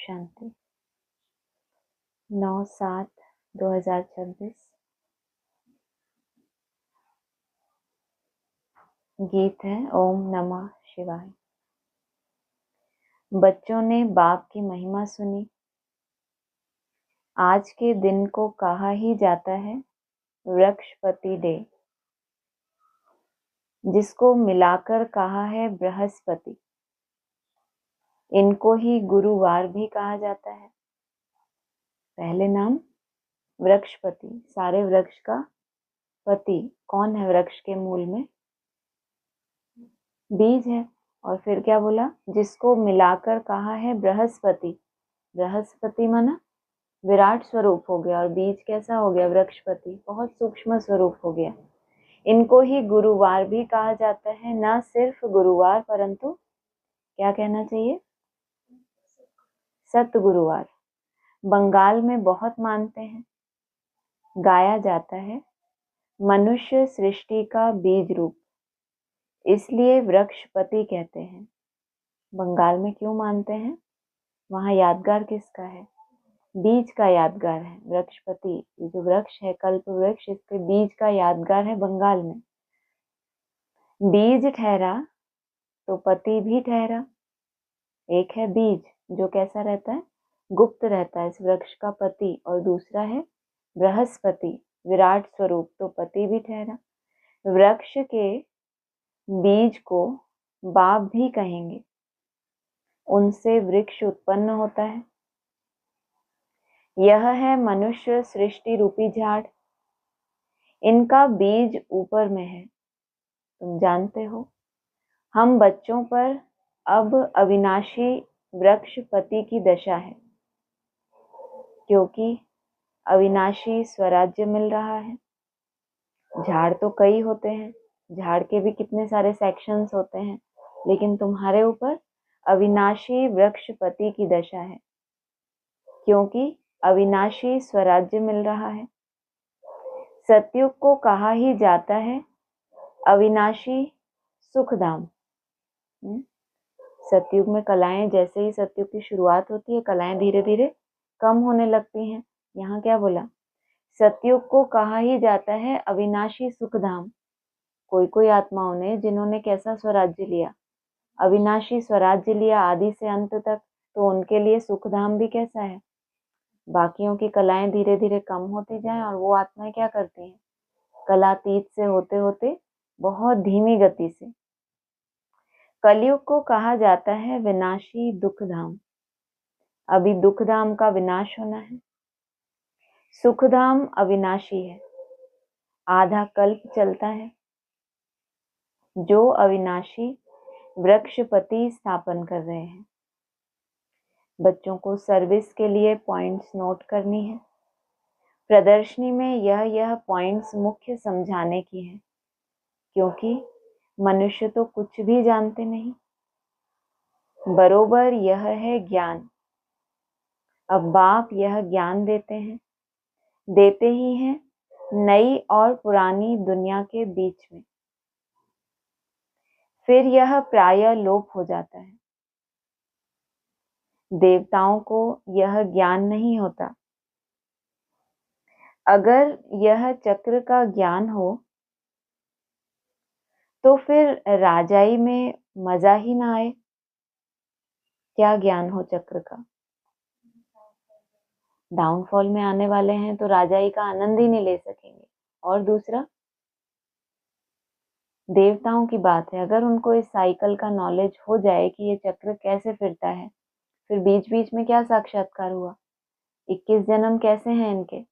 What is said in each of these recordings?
शांति। 9/7/2026 गीत है ओम नमः शिवाय। बच्चों ने बाप की महिमा सुनी। आज के दिन को कहा ही जाता है वृक्षपति डे, जिसको मिलाकर कहा है बृहस्पति। इनको ही गुरुवार भी कहा जाता है। पहले नाम वृक्षपति, सारे वृक्ष का पति। कौन है वृक्ष के मूल में? बीज है। और फिर क्या बोला? जिसको मिलाकर कहा है बृहस्पति। बृहस्पति माना विराट स्वरूप हो गया, और बीज कैसा हो गया? वृक्षपति, बहुत सूक्ष्म स्वरूप हो गया। इनको ही गुरुवार भी कहा जाता है। न सिर्फ गुरुवार, परंतु क्या कहना चाहिए? सतगुरुवार। बंगाल में बहुत मानते हैं। गाया जाता है मनुष्य सृष्टि का बीज रूप, इसलिए वृक्षपति कहते हैं। बंगाल में क्यों मानते हैं? वहाँ यादगार किसका है? बीज का यादगार है। वृक्षपति, ये जो वृक्ष है कल्प वृक्ष, इसके बीज का यादगार है बंगाल में। बीज ठहरा तो पति भी ठहरा। एक है बीज जो कैसा रहता है? गुप्त रहता है, इस वृक्ष का पति। और दूसरा है बृहस्पति, विराट स्वरूप, तो पति भी ठहरा। वृक्ष के बीज को बाप भी कहेंगे। उनसे वृक्ष उत्पन्न होता है। यह है मनुष्य सृष्टि रूपी झाड़। इनका बीज ऊपर में है, तुम जानते हो। हम बच्चों पर अब अविनाशी वृक्षपति की दशा है, क्योंकि अविनाशी स्वराज्य मिल रहा है। झाड़ तो कई होते हैं, झाड़ के भी कितने सारे सेक्शंस होते हैं, लेकिन तुम्हारे ऊपर अविनाशी वृक्षपति की दशा है, क्योंकि अविनाशी स्वराज्य मिल रहा है। सतयुग को कहा ही जाता है अविनाशी सुखधाम। सतयुग में कलाएं, जैसे ही सतयुग की शुरुआत होती है, कलाएं धीरे धीरे कम होने लगती हैं। यहाँ क्या बोला? सतयुग को कहा ही जाता है अविनाशी सुखधाम। कोई कोई आत्माओं ने, जिन्होंने कैसा स्वराज्य लिया? अविनाशी स्वराज्य लिया आदि से अंत तक, तो उनके लिए सुखधाम भी कैसा है? बाकियों की कलाएं धीरे धीरे कम होती जाएं, और वो आत्माएं क्या करती हैं? कलातीत से होते होते बहुत धीमी गति से। कलयुग को कहा जाता है विनाशी दुखधाम। अभी दुखधाम का विनाश होना है। सुखधाम अविनाशी है, आधा कल्प चलता है। जो अविनाशी वृक्षपति स्थापन कर रहे हैं। बच्चों को सर्विस के लिए पॉइंट्स नोट करनी है। प्रदर्शनी में यह पॉइंट्स मुख्य समझाने की है, क्योंकि मनुष्य तो कुछ भी जानते नहीं। बरोबर यह है ज्ञान। अब बाप यह ज्ञान देते हैं, देते ही हैं नई और पुरानी दुनिया के बीच में। फिर यह प्रायः लोप हो जाता है। देवताओं को यह ज्ञान नहीं होता। अगर यह चक्र का ज्ञान हो तो फिर राजाई में मजा ही ना आए। क्या ज्ञान हो चक्र का? डाउनफॉल में आने वाले हैं तो राजाई का आनंद ही नहीं ले सकेंगे। और दूसरा, देवताओं की बात है, अगर उनको इस साइकिल का नॉलेज हो जाए कि ये चक्र कैसे फिरता है, फिर बीच बीच में क्या साक्षात्कार हुआ? 21 जन्म कैसे हैं इनके?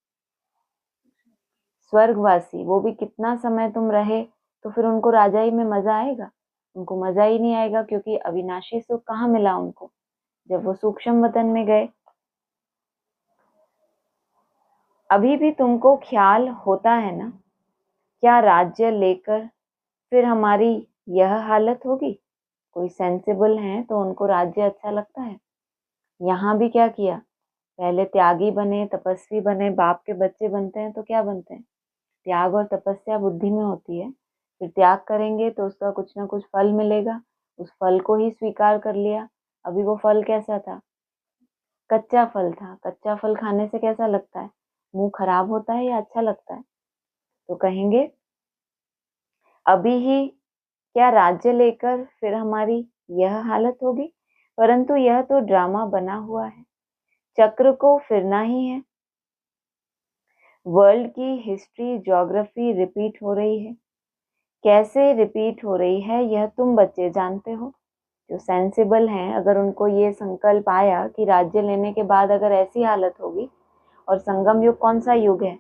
स्वर्गवासी। वो भी कितना समय तुम रहे, तो फिर उनको राजाई में मजा आएगा? उनको मजा ही नहीं आएगा, क्योंकि अविनाशी सुख कहाँ मिला उनको? जब वो सूक्ष्म वतन में गए। अभी भी तुमको ख्याल होता है ना, क्या राज्य लेकर फिर हमारी यह हालत होगी? कोई सेंसिबल हैं तो उनको राज्य अच्छा लगता है। यहाँ भी क्या किया? पहले त्यागी बने, तपस्वी बने, बाप के बच्चे बनते हैं तो क्या बनते हैं? त्याग और तपस्या बुद्धि में होती है। फिर त्याग करेंगे तो उसका कुछ ना कुछ फल मिलेगा, उस फल को ही स्वीकार कर लिया। अभी वो फल कैसा था? कच्चा फल था। कच्चा फल खाने से कैसा लगता है? मुंह खराब होता है या अच्छा लगता है? तो कहेंगे अभी ही क्या राज्य लेकर फिर हमारी यह हालत होगी? परंतु यह तो ड्रामा बना हुआ है, चक्र को फिरना ही है। वर्ल्ड की हिस्ट्री ज्योग्राफी रिपीट हो रही है। कैसे रिपीट हो रही है यह तुम बच्चे जानते हो। जो सेंसिबल हैं, अगर उनको ये संकल्प आया कि राज्य लेने के बाद अगर ऐसी हालत होगी, और संगम युग कौन सा युग है?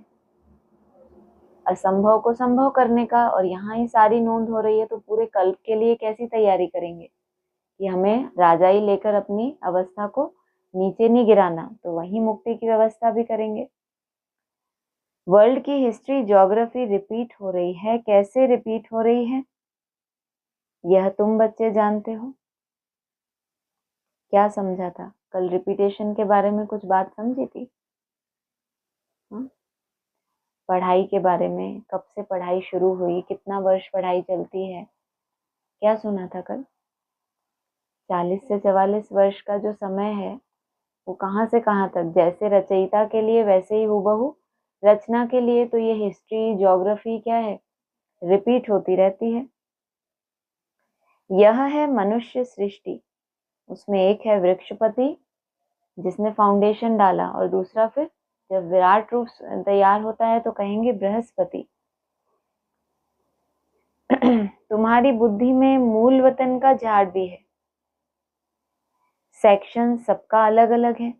असंभव को संभव करने का, और यहाँ ही सारी नोंद हो रही है, तो पूरे कल्प के लिए कैसी तैयारी करेंगे कि हमें राजा ही लेकर अपनी अवस्था को नीचे नहीं गिराना, तो वहीं मुक्ति की व्यवस्था भी करेंगे। वर्ल्ड की हिस्ट्री ज्योग्राफी रिपीट हो रही है। कैसे रिपीट हो रही है यह तुम बच्चे जानते हो। क्या समझा था कल? रिपीटेशन के बारे में कुछ बात समझी थी? पढ़ाई के बारे में, कब से पढ़ाई शुरू हुई, कितना वर्ष पढ़ाई चलती है, क्या सुना था कल? 40 से 44 वर्ष का जो समय है वो कहाँ से कहाँ तक, जैसे रचयिता के लिए वैसे ही हूबहू रचना के लिए, तो ये हिस्ट्री ज्योग्राफी क्या है? रिपीट होती रहती है। यह है मनुष्य सृष्टि। उसमें एक है वृक्षपति जिसने फाउंडेशन डाला, और दूसरा फिर जब विराट रूप तैयार होता है तो कहेंगे बृहस्पति। तुम्हारी बुद्धि में मूल वतन का झाड़ भी है। सेक्शन सबका अलग अलग है।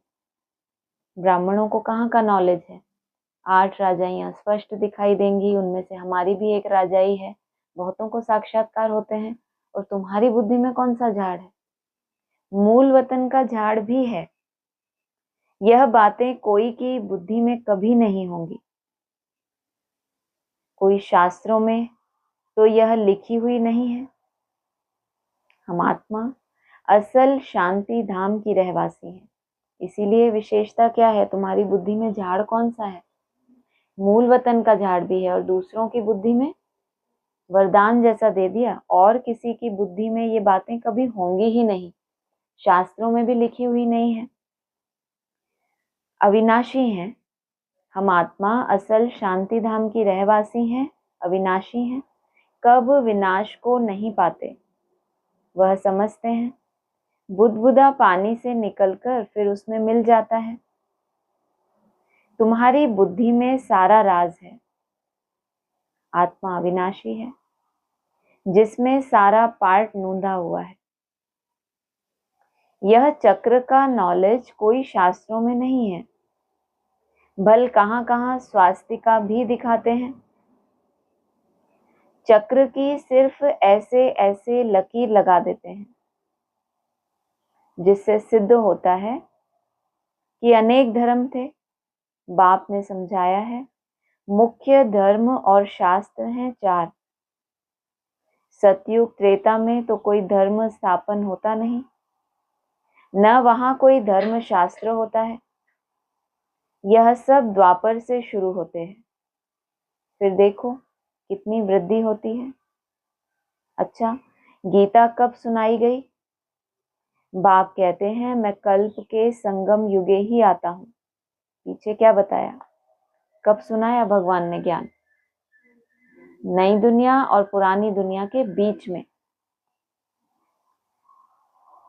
ब्राह्मणों को कहाँ का नॉलेज है? 8 राजाइयां स्पष्ट दिखाई देंगी, उनमें से हमारी भी एक राजाई है। बहुतों को साक्षात्कार होते हैं। और तुम्हारी बुद्धि में कौन सा झाड़ है? मूल वतन का झाड़ भी है। यह बातें कोई की बुद्धि में कभी नहीं होंगी। कोई शास्त्रों में तो यह लिखी हुई नहीं है। हम आत्मा असल शांति धाम की रहवासी है। इसीलिए विशेषता क्या है? तुम्हारी बुद्धि में झाड़ कौन सा है? मूल वतन का झाड़ भी है, और दूसरों की बुद्धि में वरदान जैसा दे दिया। और किसी की बुद्धि में ये बातें कभी होंगी ही नहीं, शास्त्रों में भी लिखी हुई नहीं है। अविनाशी हैं हम आत्मा, असल शांति धाम की रहवासी हैं, अविनाशी हैं, कब विनाश को नहीं पाते। वह समझते हैं बुदबुदा पानी से निकलकर फिर उसमें मिल जाता है। तुम्हारी बुद्धि में सारा राज है। आत्मा अविनाशी है जिसमें सारा पार्ट नूंधा हुआ है। यह चक्र का नॉलेज कोई शास्त्रों में नहीं है। बल कहाँ कहाँ स्वास्तिका भी दिखाते हैं। चक्र की सिर्फ ऐसे ऐसे लकीर लगा देते हैं, जिससे सिद्ध होता है कि अनेक धर्म थे। बाप ने समझाया है मुख्य धर्म और शास्त्र हैं 4। सतयुग त्रेता में तो कोई धर्म स्थापन होता नहीं, न वहां कोई धर्म शास्त्र होता है। यह सब द्वापर से शुरू होते हैं। फिर देखो कितनी वृद्धि होती है। अच्छा, गीता कब सुनाई गई? बाप कहते हैं मैं कल्प के संगम युगे ही आता हूँ। पीछे क्या बताया? कब सुनाया भगवान ने ज्ञान? नई दुनिया और पुरानी दुनिया के बीच में।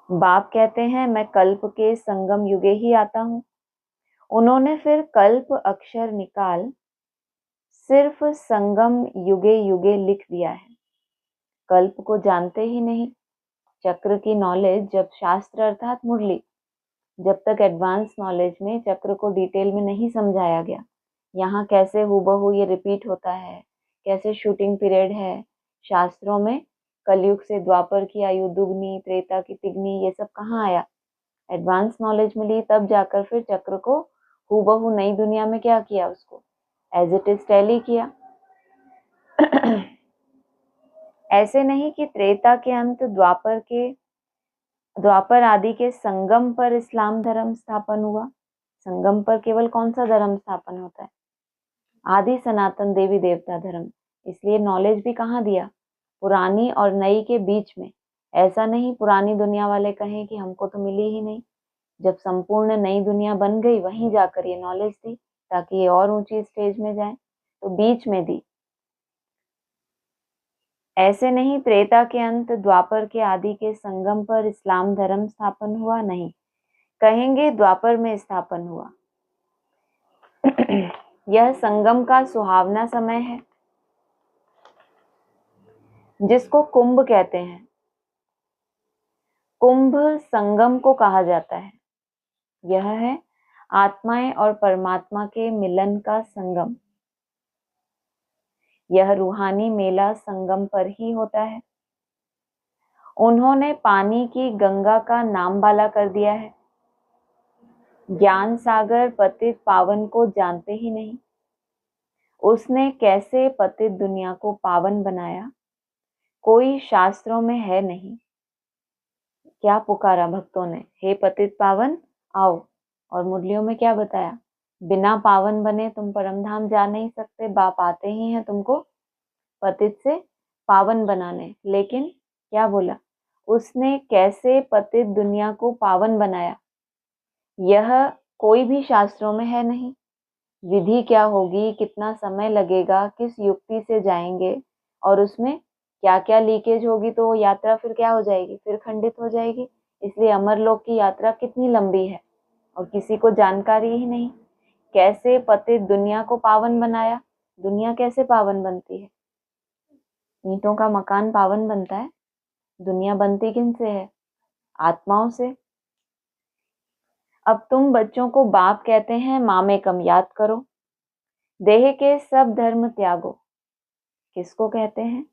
बाप कहते हैं मैं कल्प के संगम युगे ही आता हूँ। उन्होंने फिर कल्प अक्षर निकाल सिर्फ संगम युगे युगे लिख दिया है। कल्प को जानते ही नहीं। चक्र की नॉलेज जब शास्त्र अर्थात मुरली, जब तक एडवांस नॉलेज में चक्र को डिटेल में नहीं समझाया गया। यहाँ कैसे हूबहू ये रिपीट होता है, कैसे शूटिंग पीरियड है। शास्त्रों में कलयुग से द्वापर की आयु दुगनी, त्रेता की तिगनी, ये सब कहाँ आया? एडवांस नॉलेज मिली तब जाकर फिर चक्र को हूबहू नई दुनिया में क्या किया, उसको एज इट इज टैली किया। ऐसे नहीं कि त्रेता के अंत द्वापर आदि के संगम पर इस्लाम धर्म स्थापन हुआ। संगम पर केवल कौन सा धर्म स्थापन होता है? आदि सनातन देवी देवता धर्म। इसलिए नॉलेज भी कहाँ दिया? पुरानी और नई के बीच में। ऐसा नहीं पुरानी दुनिया वाले कहें कि हमको तो मिली ही नहीं। जब संपूर्ण नई दुनिया बन गई वहीं जाकर ये नॉलेज दी ताकि ये और ऊंची स्टेज में जाए, तो बीच में दी। ऐसे नहीं त्रेता के अंत द्वापर के आदि के संगम पर इस्लाम धर्म स्थापन हुआ, नहीं, कहेंगे द्वापर में स्थापन हुआ। यह संगम का सुहावना समय है जिसको कुंभ कहते हैं। कुंभ संगम को कहा जाता है। यह है आत्माएं और परमात्मा के मिलन का संगम। यह रूहानी मेला संगम पर ही होता है। उन्होंने पानी की गंगा का नाम बाला कर दिया है। ज्ञान सागर पतित पावन को जानते ही नहीं। उसने कैसे पतित दुनिया को पावन बनाया, कोई शास्त्रों में है नहीं। क्या पुकारा भक्तों ने, हे पतित पावन आओ। और मुरलियों में क्या बताया, बिना पावन बने तुम परमधाम जा नहीं सकते। बाप आते ही हैं तुमको पतित से पावन बनाने। लेकिन क्या बोला, उसने कैसे पतित दुनिया को पावन बनाया, यह कोई भी शास्त्रों में है नहीं। विधि क्या होगी, कितना समय लगेगा, किस युक्ति से जाएंगे और उसमें क्या क्या लीकेज होगी, तो यात्रा फिर क्या हो जाएगी, फिर खंडित हो जाएगी। इसलिए अमरलोक की यात्रा कितनी लंबी है और किसी को जानकारी ही नहीं। कैसे पतित दुनिया को पावन बनाया, दुनिया कैसे पावन बनती है, ईंटों का मकान पावन बनता है, दुनिया बनती किन से है, आत्माओं से। अब तुम बच्चों को बाप कहते हैं, मामे कम याद करो। देह के सब धर्म त्यागो, किसको कहते हैं,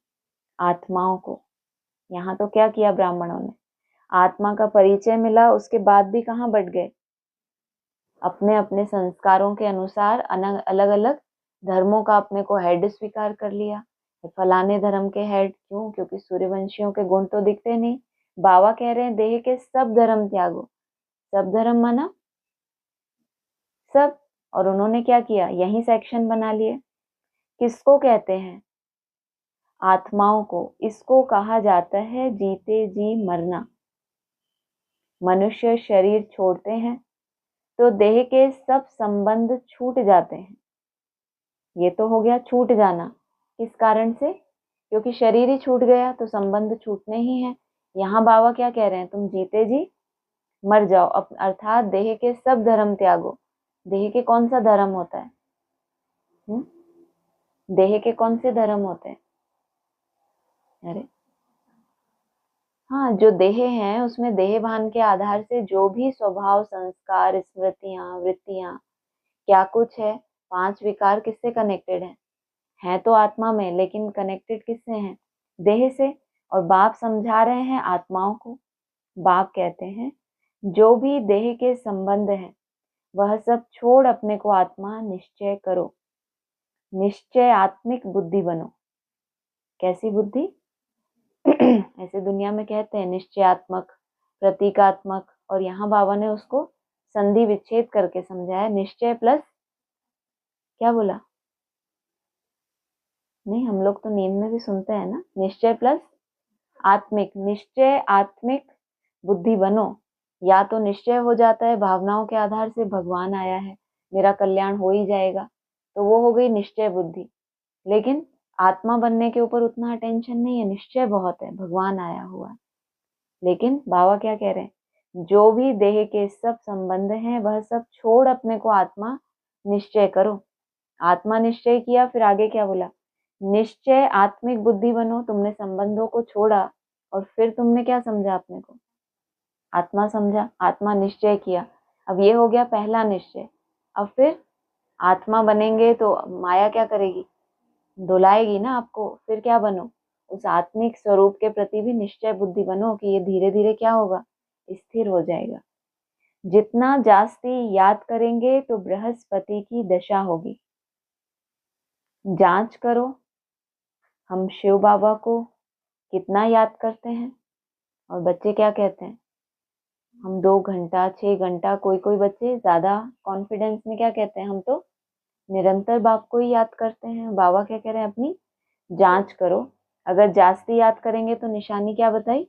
आत्माओं को। यहाँ तो क्या किया ब्राह्मणों ने, आत्मा का परिचय मिला, उसके बाद भी कहाँ बढ़ गए, अपने अपने संस्कारों के अनुसार अलग अलग धर्मों का अपने को हेड स्वीकार कर लिया। फलाने धर्म के हेड, क्यों, क्योंकि सूर्यवंशियों के गुण तो दिखते नहीं। बाबा कह रहे हैं देह के सब धर्म त्यागो। सब धर्म माना सब, और उन्होंने क्या किया, यही सेक्शन बना लिए। किसको कहते हैं, आत्माओं को। इसको कहा जाता है जीते जी मरना। मनुष्य शरीर छोड़ते हैं तो देह के सब संबंध छूट जाते हैं। ये तो हो गया छूट जाना, किस कारण से, क्योंकि शरीर ही छूट गया तो संबंध छूटने ही है। यहाँ बाबा क्या कह रहे हैं, तुम जीते जी मर जाओ, अर्थात देह के सब धर्म त्यागो। देह के कौन सा धर्म होता है, देह के कौन से धर्म होते हैं, अरे हाँ, जो देह है उसमें देह भान के आधार से जो भी स्वभाव, संस्कार, स्मृतियां, वृत्तियां, क्या कुछ है, 5 विकार किससे कनेक्टेड है तो आत्मा में, लेकिन कनेक्टेड किससे हैं, देह से। और बाप समझा रहे हैं आत्माओं को। बाप कहते हैं जो भी देह के संबंध है वह सब छोड़ अपने को आत्मा निश्चय करो। निश्चय आत्मिक बुद्धि बनो। कैसी बुद्धि ऐसे दुनिया में कहते हैं निश्चयात्मक, प्रतीकात्मक, और यहाँ बाबा ने उसको संधि विच्छेद करके समझाया। निश्चय प्लस क्या बोला, नहीं हम लोग तो नींद में भी सुनते हैं ना, निश्चय प्लस आत्मिक। निश्चय आत्मिक बुद्धि बनो। या तो निश्चय हो जाता है भावनाओं के आधार से, भगवान आया है मेरा कल्याण हो ही जाएगा, तो वो हो गई निश्चय बुद्धि। लेकिन आत्मा बनने के ऊपर उतना टेंशन नहीं है, निश्चय बहुत है, भगवान आया हुआ है। लेकिन बाबा क्या कह रहे हैं, जो भी देह के सब संबंध हैं वह सब छोड़ अपने को आत्मा निश्चय करो। आत्मा निश्चय किया, फिर आगे क्या बोला, निश्चय आत्मिक बुद्धि बनो। तुमने संबंधों को छोड़ा और फिर तुमने क्या समझा, अपने को आत्मा समझा, आत्मा निश्चय किया। अब ये हो गया पहला निश्चय। अब फिर आत्मा बनेंगे तो माया क्या करेगी, डुलाएगी ना आपको। फिर क्या बनो, उस आत्मिक स्वरूप के प्रति भी निश्चय बुद्धि बनो कि ये धीरे धीरे क्या होगा, स्थिर हो जाएगा। जितना जास्ती याद करेंगे तो बृहस्पति की दशा होगी। जांच करो, हम शिव बाबा को कितना याद करते हैं। और बच्चे क्या कहते हैं, हम 2 घंटा 6 घंटा, कोई कोई बच्चे ज्यादा कॉन्फिडेंस में क्या कहते हैं, हम तो निरंतर बाप को ही याद करते हैं। बाबा क्या कह रहे हैं, अपनी जांच करो। अगर जास्ती याद करेंगे तो निशानी क्या बताई,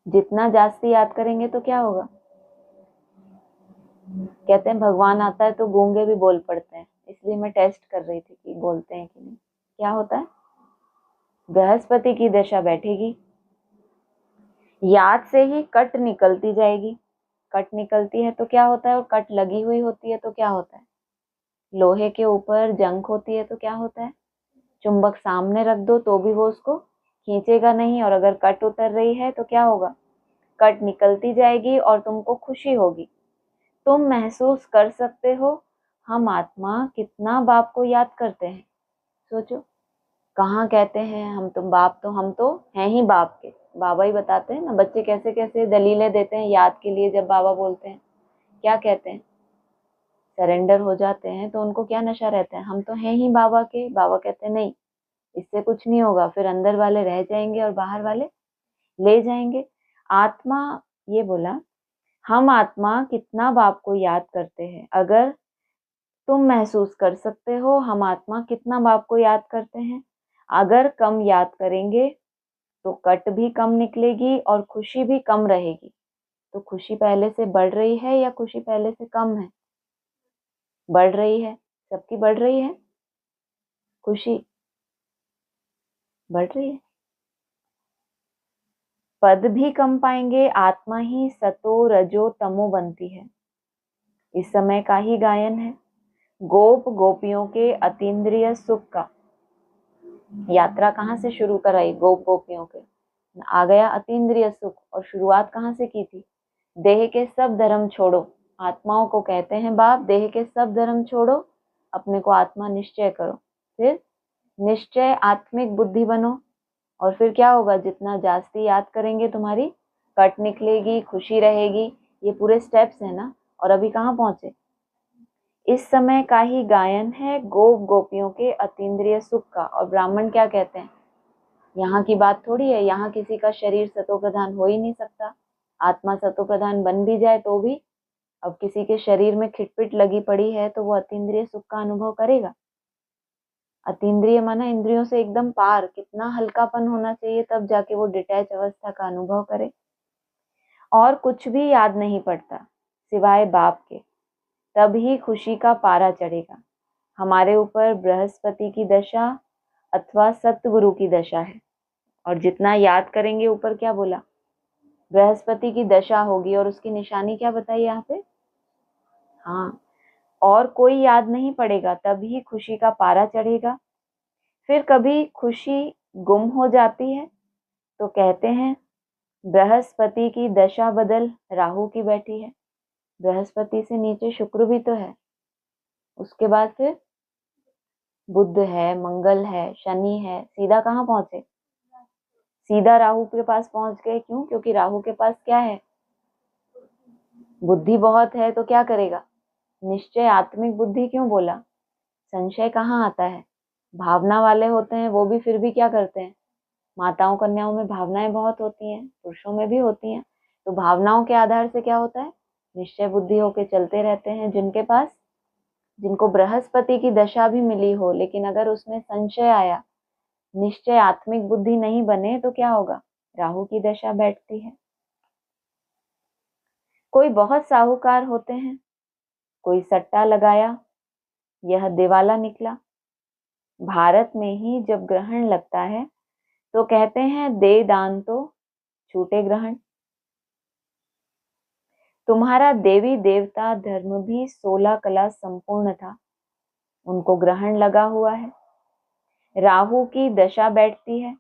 जितना जास्ती याद करेंगे तो क्या होगा? कहते हैं भगवान आता है तो गूंगे भी बोल पड़ते हैं, इसलिए मैं टेस्ट कर रही थी कि बोलते हैं कि नहीं। क्या होता है? बृहस्पति की दशा बैठेगी, याद से ही कट निकलती जाएगी। कट निकलती है तो क्या होता है? और कट लगी हुई होती है तो क्या होता है? लोहे के ऊपर जंग होती है तो क्या होता है? चुंबक सामने रख दो तो भी वो उसको खींचेगा नहीं, और अगर कट उतर रही है तो क्या होगा? कट निकलती जाएगी और तुमको खुशी होगी। तुम महसूस कर सकते हो हम आत्मा कितना बाप को याद करते हैं। सोचो, कहाँ कहते हैं हम तुम बाप, तो हम तो हैं ही बाप के। बाबा ही बताते हैं ना, बच्चे कैसे कैसे दलीलें देते हैं याद के लिए। जब बाबा बोलते हैं क्या कहते हैं? सरेंडर हो जाते हैं तो उनको क्या नशा रहता है? हम तो हैं ही बाबा के। बाबा कहते हैं नहीं, इससे कुछ नहीं होगा, फिर अंदर वाले रह जाएंगे और बाहर वाले ले जाएंगे। आत्मा ये बोला, हम आत्मा कितना बाप को याद करते हैं। अगर तुम महसूस कर सकते हो हम आत्मा कितना बाप को याद करते हैं। अगर कम याद करेंगे तो कट भी कम निकलेगी और खुशी भी कम रहेगी। तो खुशी पहले से बढ़ रही है या खुशी पहले से कम है? बढ़ रही है। सबकी बढ़ रही है, खुशी बढ़ रही है। पद भी कम पाएंगे, आत्मा ही सतो रजो तमो बनती है। इस समय का ही गायन है। गोप गोपियों के अतीन्द्रिय सुख का यात्रा कहाँ से शुरू कराई? गोप गोपियों के आ गया अतीन्द्रिय सुख। और शुरुआत कहाँ से की थी? देह के सब धर्म छोड़ो। आत्माओं को कहते हैं बाप, देह के सब धर्म छोड़ो, अपने को आत्मा निश्चय करो। फिर निश्चय आत्मिक बुद्धि बनो। और फिर क्या होगा? जितना जास्ती याद करेंगे तुम्हारी कट निकलेगी, खुशी रहेगी। ये पूरे स्टेप्स है ना। और अभी कहाँ पहुंचे? इस समय का ही गायन है गोप गोपियों के अतीन्द्रिय सुख का। और ब्राह्मण क्या कहते हैं? यहाँ की बात थोड़ी है, यहाँ किसी का शरीर सतो प्रधान हो ही नहीं सकता। आत्मा सतो प्रधान बन भी जाए तो भी अब किसी के शरीर में खिटपिट लगी पड़ी है तो वो अतीन्द्रिय सुख का अनुभव करेगा। अतीन्द्रिय माना इंद्रियों से एकदम पार, कितना हल्कापन होना चाहिए तब जाके वो डिटैच अवस्था का अनुभव करे। और कुछ भी याद नहीं पड़ता सिवाय बाप के, तब ही खुशी का पारा चढ़ेगा। हमारे ऊपर बृहस्पति की दशा अथवा सतगुरु की दशा है। और जितना याद करेंगे, ऊपर क्या बोला? बृहस्पति की दशा होगी। और उसकी निशानी क्या बताई यहाँ पे? हाँ, और कोई याद नहीं पड़ेगा, तभी खुशी का पारा चढ़ेगा। फिर कभी खुशी गुम हो जाती है तो कहते हैं बृहस्पति की दशा बदल राहु की बैठी है। बृहस्पति से नीचे शुक्र भी तो है। उसके बाद फिर बुध है, मंगल है, शनि है, सीधा कहाँ पहुंचे? सीधा राहु के पास पहुंच गए। क्यों? क्योंकि राहु के पास क्या है? बुद्धि बहुत है। तो क्या करेगा? निश्चय आत्मिक बुद्धि। क्यों बोला? संशय कहाँ आता है? भावना वाले होते हैं वो भी फिर भी क्या करते हैं? माताओं कन्याओं में भावनाएं बहुत होती हैं, पुरुषों में भी होती हैं। तो भावनाओं के आधार से क्या होता है? निश्चय बुद्धि होके चलते रहते हैं। जिनके पास, जिनको बृहस्पति की दशा भी मिली हो लेकिन अगर उसमें संशय आया, निश्चय आत्मिक बुद्धि नहीं बने, तो क्या होगा? राहु की दशा बैठती है। कोई बहुत साहूकार होते हैं, कोई सट्टा लगाया, यह दिवाला निकला। भारत में ही जब ग्रहण लगता है तो कहते हैं दे दान तो छूटे ग्रहण। तुम्हारा देवी देवता धर्म भी 16 कला संपूर्ण था, उनको ग्रहण लगा हुआ है। राहु की दशा बैठती है,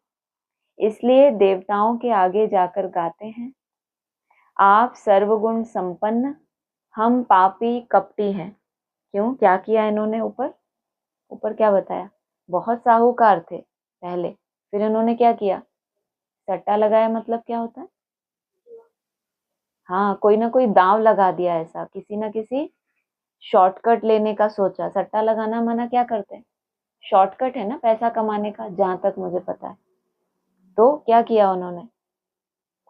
इसलिए देवताओं के आगे जाकर गाते हैं आप सर्वगुण संपन्न, हम पापी कपटी हैं। क्यों? क्या किया इन्होंने? ऊपर ऊपर क्या बताया? बहुत साहूकार थे पहले, फिर इन्होंने क्या किया? सट्टा लगाया। मतलब क्या होता है? हाँ, कोई ना कोई दांव लगा दिया। ऐसा किसी ना किसी शॉर्टकट लेने का सोचा। सट्टा लगाना माना क्या करते हैं? शॉर्टकट है ना पैसा कमाने का, जहां तक मुझे पता है। तो क्या किया उन्होंने?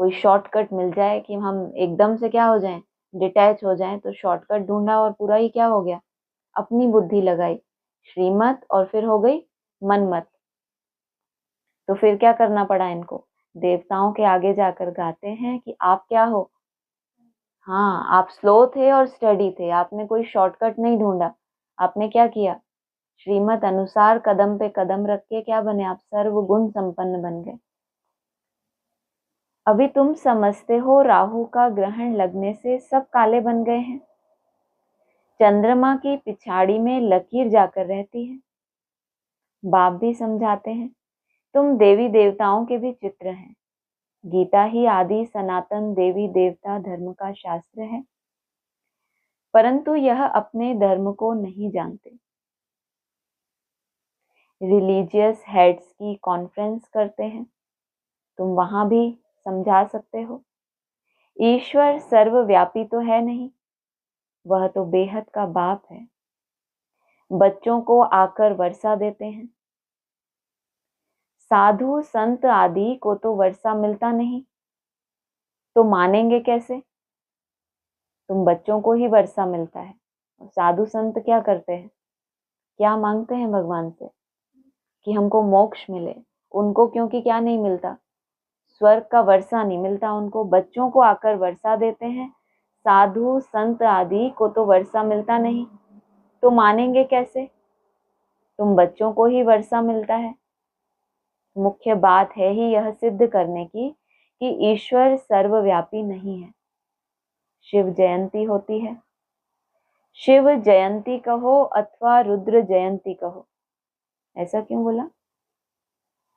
कोई शॉर्टकट मिल जाए कि हम एकदम से क्या हो जाएं, डिटैच हो जाएं, तो शॉर्टकट ढूंढा और पूरा ही क्या हो गया? अपनी बुद्धि लगाई, श्रीमत, और फिर हो गई मनमत। तो फिर क्या करना पड़ा इनको? देवताओं के आगे जाकर गाते हैं कि आप क्या हो। हाँ, आप स्लो थे और स्टडी थे, आपने कोई शॉर्टकट नहीं ढूंढा। आपने क्या किया, श्रीमत अनुसार कदम पे कदम रख के क्या बने, आप सर्वगुण संपन्न बन गए। अभी तुम समझते हो राहु का ग्रहण लगने से सब काले बन गए हैं। चंद्रमा की पिछाड़ी में लकीर जाकर रहती है। बाप भी समझाते हैं, तुम देवी देवताओं के भी चित्र हैं। गीता ही आदि सनातन देवी देवता धर्म का शास्त्र है, परंतु यह अपने धर्म को नहीं जानते। रिलीजियस हेड्स की कॉन्फ्रेंस करते हैं, तुम वहां भी समझा सकते हो। ईश्वर सर्वव्यापी तो है नहीं, वह तो बेहद का बाप है। बच्चों को आकर वर्षा देते हैं। साधु संत आदि को तो वर्षा मिलता नहीं, तो मानेंगे कैसे। तुम बच्चों को ही वर्षा मिलता है, और साधु संत क्या करते हैं, क्या मांगते हैं भगवान से कि हमको मोक्ष मिले। उनको क्योंकि क्या नहीं मिलता, स्वर्ग का वर्षा नहीं मिलता उनको, बच्चों को आकर वर्षा देते हैं। साधु संत आदि को तो वर्षा मिलता नहीं, तो मानेंगे कैसे। तुम बच्चों को ही वर्षा मिलता है। मुख्य बात है ही यह सिद्ध करने की कि ईश्वर सर्वव्यापी नहीं है। शिव जयंती होती है, शिव जयंती कहो अथवा रुद्र जयंती कहो। ऐसा क्यों बोला,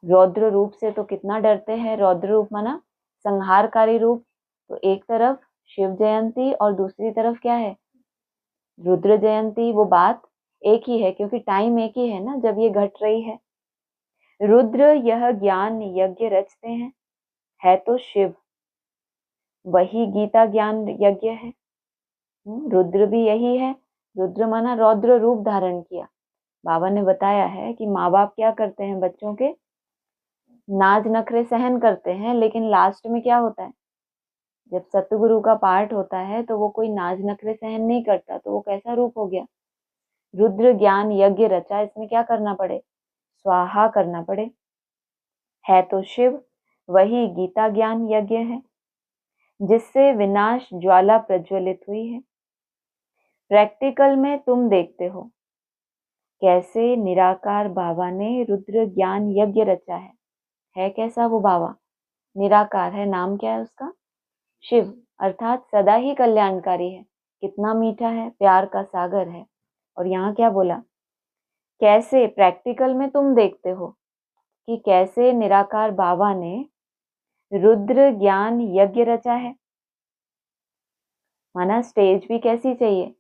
रौद्र रूप से तो कितना डरते हैं। रौद्र रूप माना संहारकारी रूप, तो एक तरफ शिव जयंती और दूसरी तरफ क्या है, रुद्र जयंती। वो बात एक ही है, क्योंकि टाइम एक ही है ना जब ये घट रही है। रुद्र यह ज्ञान यज्ञ रचते हैं, है तो शिव, वही गीता ज्ञान यज्ञ है। रुद्र भी यही है। रुद्र माना रौद्र रूप धारण किया। बाबा ने बताया है कि माँ बाप क्या करते हैं, बच्चों के नाज नखरे सहन करते हैं, लेकिन लास्ट में क्या होता है, जब सतगुरु का पाठ होता है तो वो कोई नाज नखरे सहन नहीं करता, तो वो कैसा रूप हो गया, रुद्र ज्ञान यज्ञ रचा। इसमें क्या करना पड़े, स्वाहा करना पड़े। है तो शिव, वही गीता ज्ञान यज्ञ है, जिससे विनाश ज्वाला प्रज्वलित हुई है। प्रैक्टिकल में तुम देखते हो कैसे निराकार बाबा ने रुद्र ज्ञान यज्ञ रचा है कैसा वो बाबा, निराकार है, नाम क्या है उसका, शिव, अर्थात सदा ही कल्याणकारी है। कितना मीठा है, प्यार का सागर है। और यहाँ क्या बोला, कैसे प्रैक्टिकल में तुम देखते हो कि कैसे निराकार बाबा ने रुद्र ज्ञान यज्ञ रचा है। माना स्टेज भी कैसी चाहिए,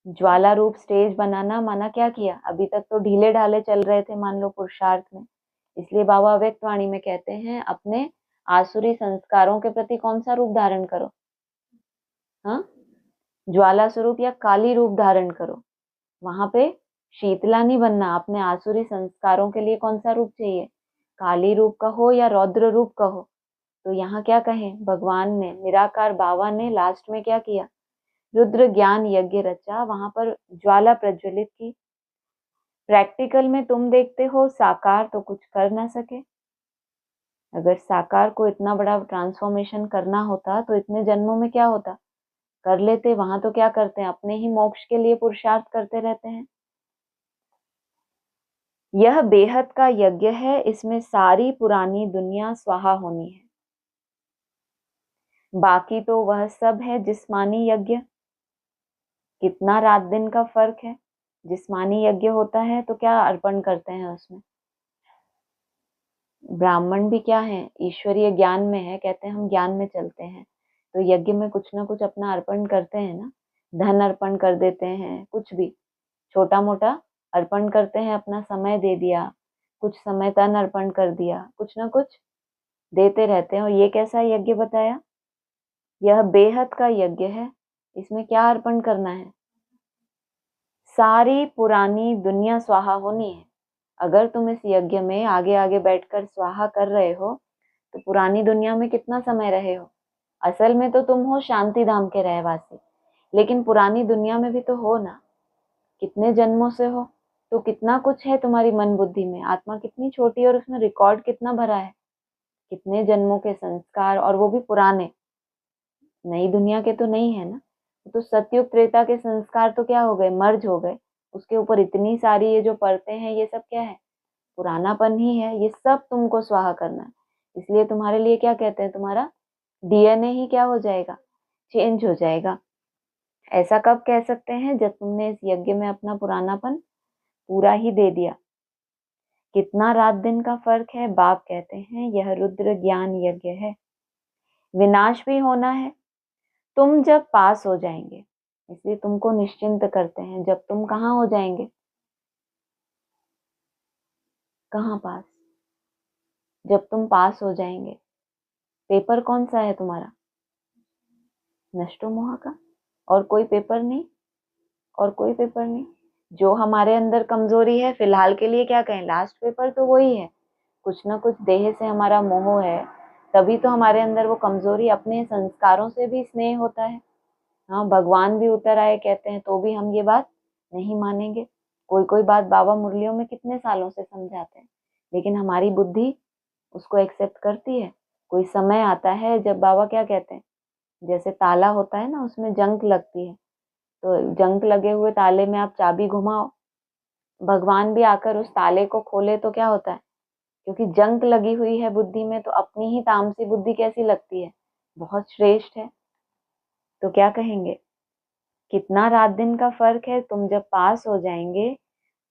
ज्वाला रूप स्टेज बनाना। माना क्या किया, अभी तक तो ढीले ढाले चल रहे थे मान लो पुरुषार्थ में, इसलिए बाबा अव्यक्त वाणी में कहते हैं अपने आसुरी संस्कारों के प्रति कौन सा रूप धारण करो, हाँ, ज्वाला स्वरूप या काली रूप धारण करो। वहां पे शीतला नहीं बनना, अपने आसुरी संस्कारों के लिए कौन सा रूप चाहिए, काली रूप का हो या रौद्र रूप का हो। तो यहाँ क्या कहें, भगवान ने निराकार बाबा ने लास्ट में क्या किया, रुद्र ज्ञान यज्ञ रचा, वहां पर ज्वाला प्रज्वलित की। प्रैक्टिकल में तुम देखते हो साकार तो कुछ कर ना सके। अगर साकार को इतना बड़ा ट्रांसफॉर्मेशन करना होता तो इतने जन्मों में क्या होता, कर लेते। वहां तो क्या करते हैं, अपने ही मोक्ष के लिए पुरुषार्थ करते रहते हैं। यह बेहद का यज्ञ है, इसमें सारी पुरानी दुनिया स्वाहा होनी है। बाकी तो वह सब है जिस्मानी यज्ञ। कितना रात दिन का फर्क है। जिस्मानी यज्ञ होता है तो क्या अर्पण करते हैं उसमें, ब्राह्मण भी क्या है, ईश्वरीय ज्ञान में है, कहते हैं हम ज्ञान में चलते हैं, तो यज्ञ में कुछ ना कुछ अपना अर्पण करते हैं ना, धन अर्पण कर देते हैं, कुछ भी छोटा मोटा अर्पण करते हैं, अपना समय दे दिया, कुछ समय तन अर्पण कर दिया, कुछ ना कुछ देते रहते हैं। और ये कैसा यज्ञ बताया, यह बेहद का यज्ञ है। इसमें क्या अर्पण करना है, सारी पुरानी दुनिया स्वाहा होनी है। अगर तुम इस यज्ञ में आगे आगे बैठकर स्वाहा कर रहे हो तो पुरानी दुनिया में कितना समय रहे हो। असल में तो तुम हो शांति धाम के रहवासी, लेकिन पुरानी दुनिया में भी तो हो ना, कितने जन्मों से हो, तो कितना कुछ है तुम्हारी मन बुद्धि में। आत्मा कितनी छोटी है और उसमें रिकॉर्ड कितना भरा है। कितने जन्मों के संस्कार, और वो भी पुराने, नई दुनिया के तो नहीं है ना। तो सतयुग त्रेता के संस्कार तो क्या हो गए, मर्ज हो गए। उसके ऊपर इतनी सारी ये जो परतें हैं, ये सब क्या है, पुरानापन ही है। ये सब तुमको स्वाहा करना है। इसलिए तुम्हारे लिए क्या कहते हैं, तुम्हारा डीएनए ही क्या हो जाएगा, चेंज हो जाएगा। ऐसा कब कह सकते हैं, जब तुमने इस यज्ञ में अपना पुरानापन पूरा ही दे दिया। कितना रात दिन का फर्क है। बाप कहते हैं यह रुद्र ज्ञान यज्ञ है, विनाश भी होना है तुम जब पास हो जाएंगे। इसलिए तुमको निश्चिंत करते हैं, जब तुम कहाँ हो जाएंगे, कहाँ पास, जब तुम पास हो जाएंगे। पेपर कौन सा है तुम्हारा, नष्टो मोह का, और कोई पेपर नहीं, और कोई पेपर नहीं। जो हमारे अंदर कमजोरी है फिलहाल के लिए, क्या कहें, लास्ट पेपर तो वही है। कुछ ना कुछ देह से हमारा मोह है, तभी तो हमारे अंदर वो कमजोरी, अपने संस्कारों से भी स्नेह होता है। हाँ, भगवान भी उतर आए कहते हैं, तो भी हम ये बात नहीं मानेंगे। कोई कोई बात बाबा मुरलियों में कितने सालों से समझाते हैं, लेकिन हमारी बुद्धि उसको एक्सेप्ट करती है। कोई समय आता है जब बाबा क्या कहते हैं, जैसे ताला होता है ना, उसमें जंग लगती है, तो जंग लगे हुए ताले में आप चाबी घुमाओ, भगवान भी आकर उस ताले को खोले तो क्या होता है, क्योंकि जंग लगी हुई है बुद्धि में, तो अपनी ही तामसी बुद्धि कैसी लगती है, बहुत श्रेष्ठ है। तो क्या कहेंगे, कितना रात दिन का फर्क है। तुम जब पास हो जाएंगे,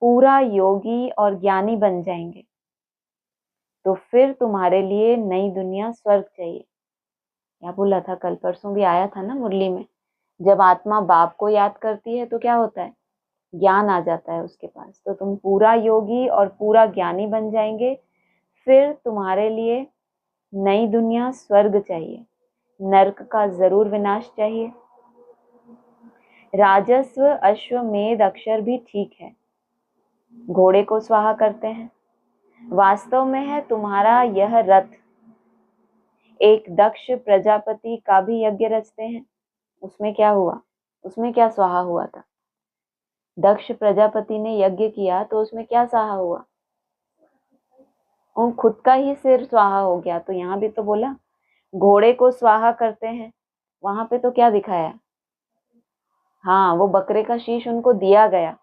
पूरा योगी और ज्ञानी बन जाएंगे, तो फिर तुम्हारे लिए नई दुनिया स्वर्ग चाहिए। क्या बोला था, कल परसों भी आया था ना मुरली में, जब आत्मा बाप को याद करती है तो क्या होता है, ज्ञान आ जाता है उसके पास। तो तुम पूरा योगी और पूरा ज्ञानी बन जाएंगे, फिर तुम्हारे लिए नई दुनिया स्वर्ग चाहिए, नरक का जरूर विनाश चाहिए। राजस्व अश्वमेध अक्षर भी ठीक है, घोड़े को स्वाहा करते हैं। वास्तव में है तुम्हारा यह रथ, एक दक्ष प्रजापति का भी यज्ञ रचते हैं। उसमें क्या हुआ, उसमें क्या स्वाहा हुआ था, दक्ष प्रजापति ने यज्ञ किया तो उसमें क्या स्वाहा हुआ, और खुद का ही सिर स्वाहा हो गया। तो यहाँ भी तो बोला घोड़े को स्वाहा करते हैं, वहां पे तो क्या दिखाया, हाँ, वो बकरे का शीश उनको दिया गया।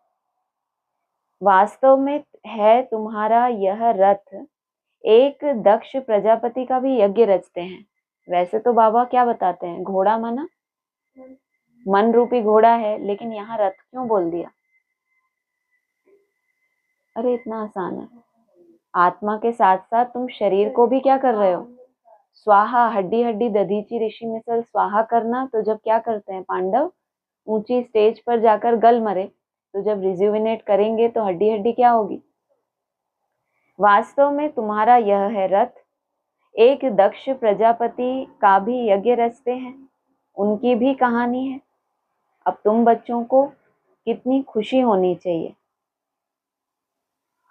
वास्तव में है तुम्हारा यह रथ, एक दक्ष प्रजापति का भी यज्ञ रचते हैं। वैसे तो बाबा क्या बताते हैं, घोड़ा माना मन रूपी घोड़ा है, लेकिन यहाँ रथ क्यों बोल दिया। अरे इतना आसान है, आत्मा के साथ साथ तुम शरीर को भी क्या कर रहे हो, स्वाहा, हड्डी हड्डी दधीची ऋषि मिसल स्वाहा करना। तो जब क्या करते हैं पांडव, ऊंची स्टेज पर जाकर गल मरे, तो जब रिज्यूविनेट करेंगे तो हड्डी हड्डी क्या होगी। वास्तव में तुम्हारा यह है रथ, एक दक्ष प्रजापति का भी यज्ञ रचते हैं, उनकी भी कहानी है। अब तुम बच्चों को कितनी खुशी होनी चाहिए,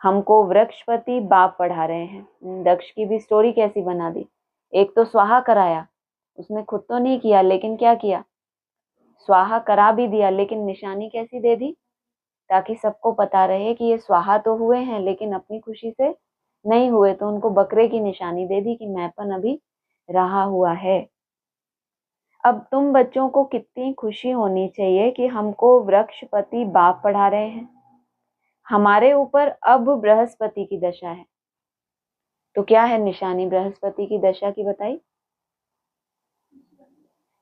हमको वृक्षपति बाप पढ़ा रहे हैं। दक्ष की भी स्टोरी कैसी बना दी, एक तो स्वाहा कराया, उसने खुद तो नहीं किया, लेकिन क्या किया, स्वाहा करा भी दिया, लेकिन निशानी कैसी दे दी, ताकि सबको पता रहे कि ये स्वाहा तो हुए हैं लेकिन अपनी खुशी से नहीं हुए। तो उनको बकरे की निशानी दे दी कि मैंपन अभी रहा हुआ है। अब तुम बच्चों को कितनी खुशी होनी चाहिए कि हमको वृक्षपति बाप पढ़ा रहे हैं। हमारे ऊपर अब बृहस्पति की दशा है, तो क्या है निशानी बृहस्पति की दशा की बताई,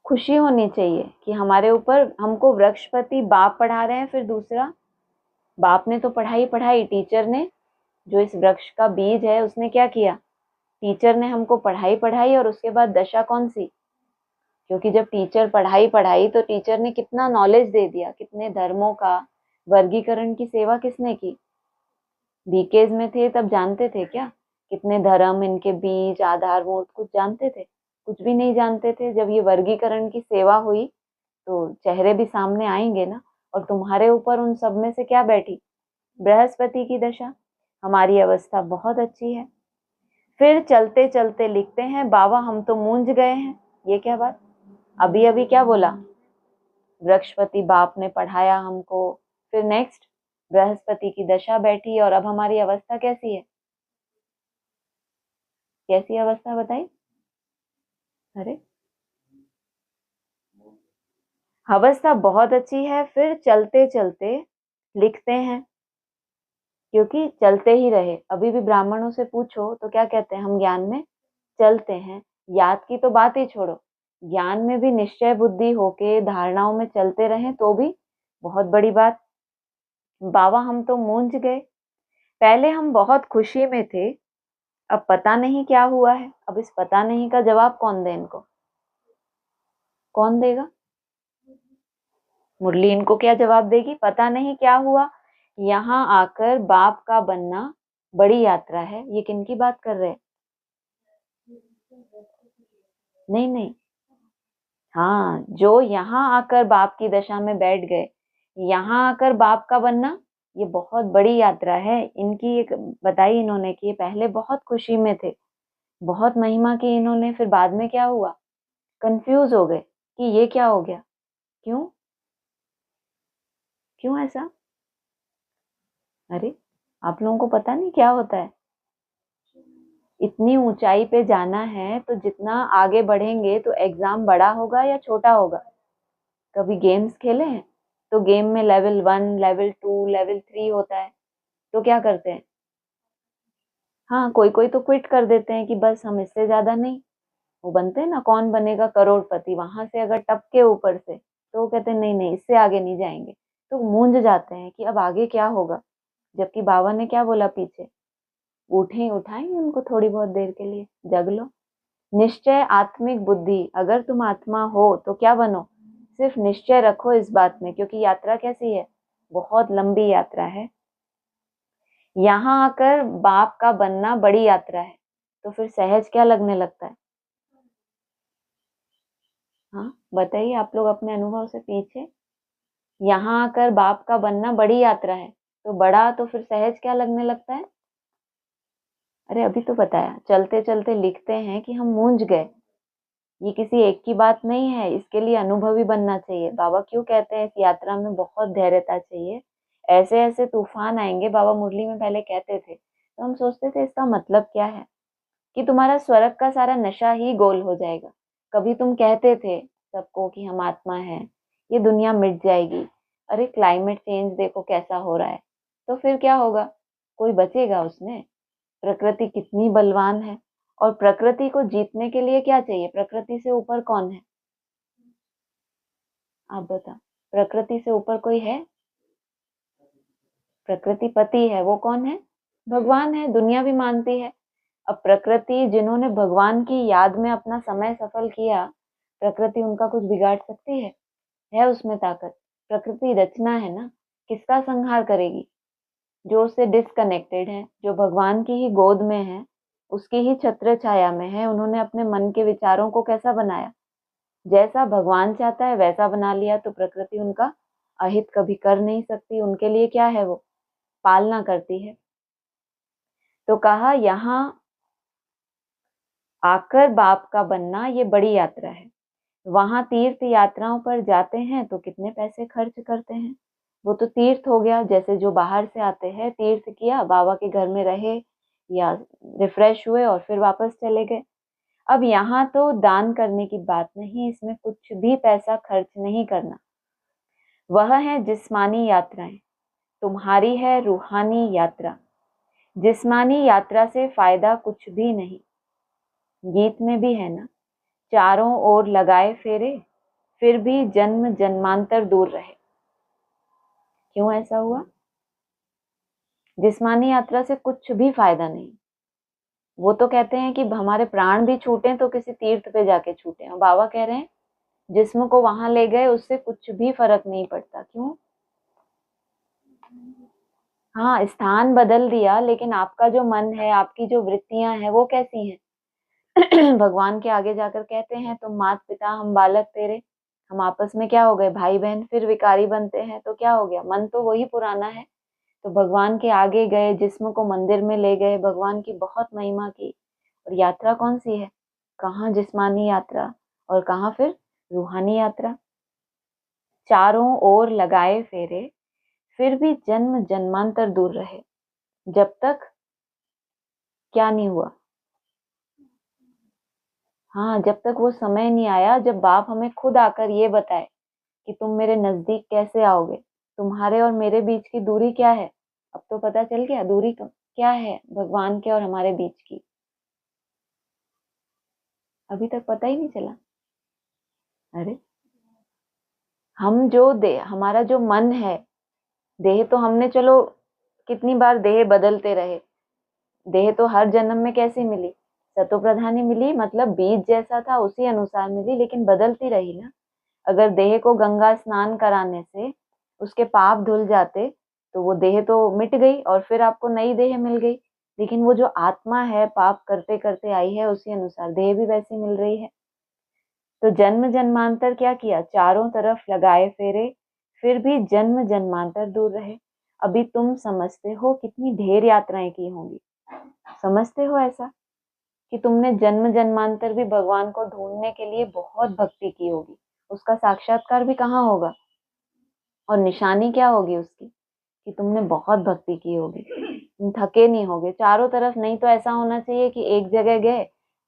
खुशी होनी चाहिए कि हमारे ऊपर हमको वृक्षपति बाप पढ़ा रहे हैं। फिर दूसरा, बाप ने तो पढ़ाई पढ़ाई, टीचर ने, जो इस वृक्ष का बीज है, उसने क्या किया, टीचर ने हमको पढ़ाई पढ़ाई, और उसके बाद दशा कौन सी, क्योंकि जब टीचर पढ़ाई पढ़ाई तो टीचर ने कितना नॉलेज दे दिया, कितने धर्मों का वर्गीकरण की सेवा किसने की, बीकेज में थे तब जानते थे क्या, कितने धर्म, इनके बीज, आधारभूत, कुछ जानते थे, कुछ भी नहीं जानते थे। जब ये वर्गीकरण की सेवा हुई तो चेहरे भी सामने आएंगे ना। और तुम्हारे ऊपर उन सब में से क्या बैठी, बृहस्पति की दशा। हमारी अवस्था बहुत अच्छी है। फिर चलते चलते लिखते हैं, बाबा हम तो मूंझ गए हैं। ये क्या बात, अभी अभी क्या बोला, वृक्षपति बाप ने पढ़ाया हमको, फिर नेक्स्ट बृहस्पति की दशा बैठी, और अब हमारी अवस्था कैसी है, कैसी अवस्था बताई? अरे अवस्था बहुत अच्छी है। फिर चलते चलते लिखते हैं, क्योंकि चलते ही रहे। अभी भी ब्राह्मणों से पूछो तो क्या कहते हैं, हम ज्ञान में चलते हैं। याद की तो बात ही छोड़ो, ज्ञान में भी निश्चय बुद्धि होके धारणाओं में चलते रहें तो भी बहुत बड़ी बात। बाबा हम तो मूंझ गए। पहले हम बहुत खुशी में थे, अब पता नहीं क्या हुआ है। अब इस पता नहीं का जवाब कौन दे इनको? कौन देगा? मुरली इनको क्या जवाब देगी? पता नहीं क्या हुआ। यहाँ आकर बाप का बनना बड़ी यात्रा है। ये किनकी बात कर रहे हैं? नहीं नहीं, हाँ, जो यहाँ आकर बाप की दशा में बैठ गए, यहाँ आकर बाप का बनना ये बहुत बड़ी यात्रा है। इनकी एक बताई इन्होंने कि ये पहले बहुत खुशी में थे, बहुत महिमा की इन्होंने, फिर बाद में क्या हुआ, कंफ्यूज हो गए कि ये क्या हो गया। क्यों? क्यों ऐसा? अरे आप लोगों को पता नहीं क्या होता है? इतनी ऊंचाई पे जाना है तो जितना आगे बढ़ेंगे तो एग्जाम बड़ा होगा या छोटा होगा? कभी गेम्स खेले हैं तो गेम में लेवल 1, लेवल 2, लेवल 3 होता है, तो क्या करते हैं? हाँ, कोई कोई तो क्विट कर देते हैं कि बस हम इससे ज्यादा नहीं। वो बनते हैं ना, कौन बनेगा करोड़पति, वहां से अगर टपके ऊपर से तो वो कहते हैं नहीं नहीं इससे आगे नहीं जाएंगे। तो मूंझ जाते हैं कि अब आगे क्या होगा। जबकि बाबा ने क्या बोला पीछे, उठे उठाएंगे उनको थोड़ी बहुत देर के लिए, जग लो। निश्चय आत्मिक बुद्धि, अगर तुम आत्मा हो तो क्या बनो, सिर्फ निश्चय रखो इस बात में, क्योंकि यात्रा कैसी है, बहुत लंबी यात्रा है। यहाँ आकर बाप का बनना बड़ी यात्रा है, तो फिर सहज क्या लगने लगता है? हाँ बताइए आप लोग अपने अनुभव से पीछे। यहाँ आकर बाप का बनना बड़ी यात्रा है, तो बड़ा तो फिर सहज क्या लगने लगता है? अरे अभी तो बताया, चलते चलते लिखते हैं कि हम मूंझ गए। ये किसी एक की बात नहीं है, इसके लिए अनुभवी बनना चाहिए। बाबा क्यों कहते हैं इस यात्रा में बहुत धैर्यता चाहिए। ऐसे ऐसे तूफान आएंगे, बाबा मुरली में पहले कहते थे, तो हम सोचते थे इसका मतलब क्या है, कि तुम्हारा स्वर्ग का सारा नशा ही गोल हो जाएगा। कभी तुम कहते थे सबको कि हम आत्मा हैं, ये दुनिया मिट जाएगी। अरे क्लाइमेट चेंज देखो कैसा हो रहा है, तो फिर क्या होगा, कोई बचेगा उसमें? प्रकृति कितनी बलवान है, और प्रकृति को जीतने के लिए क्या चाहिए? प्रकृति से ऊपर कौन है? आप बताओ, प्रकृति से ऊपर कोई है? प्रकृति पति है, वो कौन है? भगवान है, दुनिया भी मानती है। अब प्रकृति जिन्होंने भगवान की याद में अपना समय सफल किया, प्रकृति उनका कुछ बिगाड़ सकती है उसमें ताकत? प्रकृति रचना है ना, किसका संहार करेगी? जो उससे डिस्कनेक्टेड है, जो भगवान की ही गोद में है, उसकी ही छत्र छाया में है। उन्होंने अपने मन के विचारों को कैसा बनाया, जैसा भगवान चाहता है वैसा बना लिया, तो प्रकृति उनका अहित कभी कर नहीं सकती। उनके लिए क्या है, वो पालना करती है। तो कहा यहाँ आकर बाप का बनना ये बड़ी यात्रा है। वहां तीर्थ यात्राओं पर जाते हैं तो कितने पैसे खर्च करते हैं, वो तो तीर्थ हो गया। जैसे जो बाहर से आते हैं, तीर्थ किया, बाबा के घर में रहे या रिफ्रेश हुए और फिर वापस चले गए। अब यहाँ तो दान करने की बात नहीं, इसमें कुछ भी पैसा खर्च नहीं करना। वह है जिस्मानी यात्राएं, तुम्हारी है रूहानी यात्रा। जिस्मानी यात्रा से फायदा कुछ भी नहीं। गीत में भी है ना, चारों ओर लगाए फेरे, फिर भी जन्म जन्मांतर दूर रहे। क्यों ऐसा हुआ? जिस्मानी यात्रा से कुछ भी फायदा नहीं। वो तो कहते हैं कि हमारे प्राण भी छूटे तो किसी तीर्थ पे जाके छूटे, और बाबा कह रहे हैं जिस्म को वहां ले गए उससे कुछ भी फर्क नहीं पड़ता। क्यों? हाँ, स्थान बदल दिया, लेकिन आपका जो मन है, आपकी जो वृत्तियां हैं वो कैसी हैं? भगवान के आगे जाकर कहते हैं तुम मात पिता हम बालक तेरे। हम आपस में क्या हो गए, भाई बहन, फिर विकारी बनते हैं तो क्या हो गया, मन तो वही पुराना है। तो भगवान के आगे गए, जिस्म को मंदिर में ले गए, भगवान की बहुत महिमा की, और यात्रा कौन सी है? कहाँ जिस्मानी यात्रा और कहाँ फिर रूहानी यात्रा। चारों ओर लगाए फेरे, फिर भी जन्म जन्मांतर दूर रहे। जब तक क्या नहीं हुआ, हाँ, जब तक वो समय नहीं आया जब बाप हमें खुद आकर ये बताए कि तुम मेरे नजदीक कैसे आओगे, तुम्हारे और मेरे बीच की दूरी क्या है। अब तो पता चल गया दूरी क्या है भगवान के और हमारे बीच की। अभी तक पता ही नहीं चला। अरे हम जो हमारा जो मन है, देह तो हमने चलो कितनी बार देह बदलते रहे, देह तो हर जन्म में कैसी मिली, सतो प्रधानी मिली, मतलब बीज जैसा था उसी अनुसार मिली, लेकिन बदलती रही ना। अगर देह को गंगा स्नान कराने से उसके पाप धुल जाते तो वो देह तो मिट गई और फिर आपको नई देह मिल गई। लेकिन वो जो आत्मा है पाप करते करते आई है उसी अनुसार देह भी वैसी मिल रही है। तो जन्म जन्मांतर क्या किया, चारों तरफ लगाए फेरे, फिर भी जन्म जन्मांतर दूर रहे। अभी तुम समझते हो कितनी ढेर यात्राएं की होंगी, समझते हो ऐसा कि तुमने जन्म जन्मांतर भी भगवान को ढूंढने के लिए बहुत भक्ति की होगी, उसका साक्षात्कार भी कहाँ होगा, और निशानी क्या होगी उसकी कि तुमने बहुत भक्ति की होगी, तुम थके नहीं होगे चारों तरफ। नहीं तो ऐसा होना चाहिए कि एक जगह गए,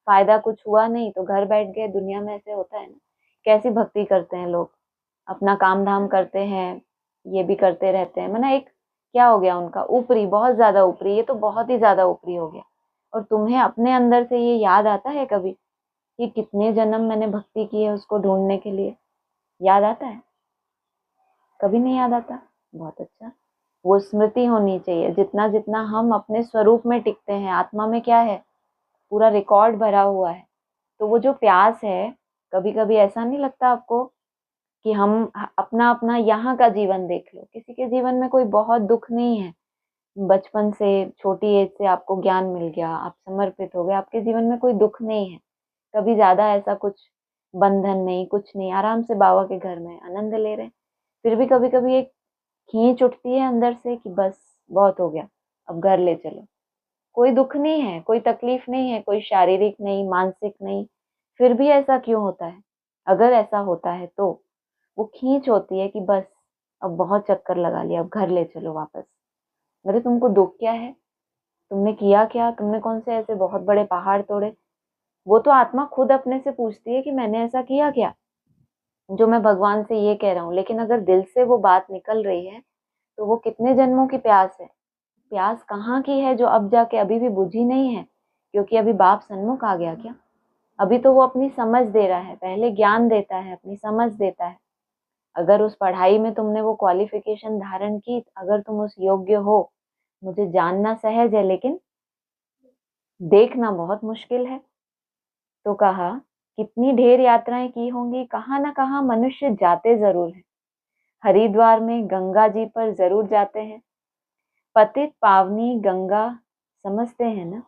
फायदा कुछ हुआ नहीं तो घर बैठ गए। दुनिया में ऐसे होता है ना, कैसी भक्ति करते हैं लोग, अपना काम धाम करते हैं, ये भी करते रहते हैं, मतलब एक क्या हो गया उनका, ऊपरी, बहुत ज्यादा ऊपरी, ये तो बहुत ही ज्यादा ऊपरी हो गया। और तुम्हें अपने अंदर से ये याद आता है कभी कि कितने जन्म मैंने भक्ति की है उसको ढूंढने के लिए, याद आता है? कभी नहीं याद आता। बहुत अच्छा, वो स्मृति होनी चाहिए। जितना जितना हम अपने स्वरूप में टिकते हैं, आत्मा में क्या है, पूरा रिकॉर्ड भरा हुआ है। तो वो जो प्यास है, कभी कभी ऐसा नहीं लगता आपको कि हम अपना अपना यहाँ का जीवन देख लो, किसी के जीवन में कोई बहुत दुख नहीं है, बचपन से छोटी एज से आपको ज्ञान मिल गया, आप समर्पित हो गए, आपके जीवन में कोई दुख नहीं है, कभी ज्यादा ऐसा कुछ बंधन नहीं, कुछ नहीं, आराम से बाबा के घर में आनंद ले रहे हैं। फिर भी कभी कभी एक खींच उठती है अंदर से कि बस बहुत हो गया, अब घर ले चलो। कोई दुख नहीं है, कोई तकलीफ नहीं है, कोई शारीरिक नहीं, मानसिक नहीं। फिर भी ऐसा क्यों होता है? अगर ऐसा होता है तो वो खींच होती है कि बस अब बहुत चक्कर लगा लिया, अब घर ले चलो वापस। अरे तुमको दुख क्या है, तुमने किया क्या, तुमने कौन से ऐसे बहुत बड़े पहाड़ तोड़े? वो तो आत्मा खुद अपने से पूछती है कि मैंने ऐसा किया क्या जो मैं भगवान से ये कह रहा हूँ। लेकिन अगर दिल से वो बात निकल रही है तो वो कितने जन्मों की प्यास है। प्यास कहाँ की है जो अब जाके अभी भी बुझी नहीं है, क्योंकि अभी बाप सन्मुख आ गया क्या? अभी तो वो अपनी समझ दे रहा है, पहले ज्ञान देता है, अपनी समझ देता है। अगर उस पढ़ाई में तुमने वो क्वालिफिकेशन धारण की, अगर तुम उस योग्य हो, मुझे जानना सहज है लेकिन देखना बहुत मुश्किल है। तो कहा कितनी ढेर यात्राएं की होंगी, कहाँ ना कहाँ मनुष्य जाते जरूर है। हरिद्वार में गंगा जी पर जरूर जाते हैं, पतित पावनी गंगा, समझते हैं ना?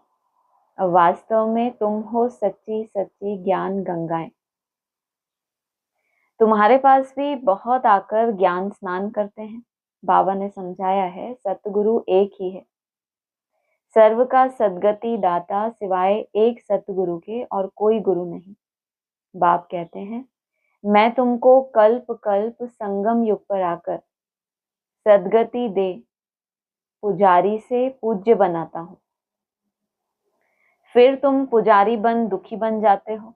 अब वास्तव में तुम हो सच्ची सच्ची ज्ञान गंगाएं। तुम्हारे पास भी बहुत आकर ज्ञान स्नान करते हैं। बाबा ने समझाया है सतगुरु एक ही है, सर्व का सदगति दाता, सिवाय एक सतगुरु के और कोई गुरु नहीं। बाप कहते हैं मैं तुमको कल्प कल्प संगम युग पर आकर सदगति दे पुजारी से पूज्य बनाता हूँ। फिर तुम पुजारी बन दुखी बन जाते हो,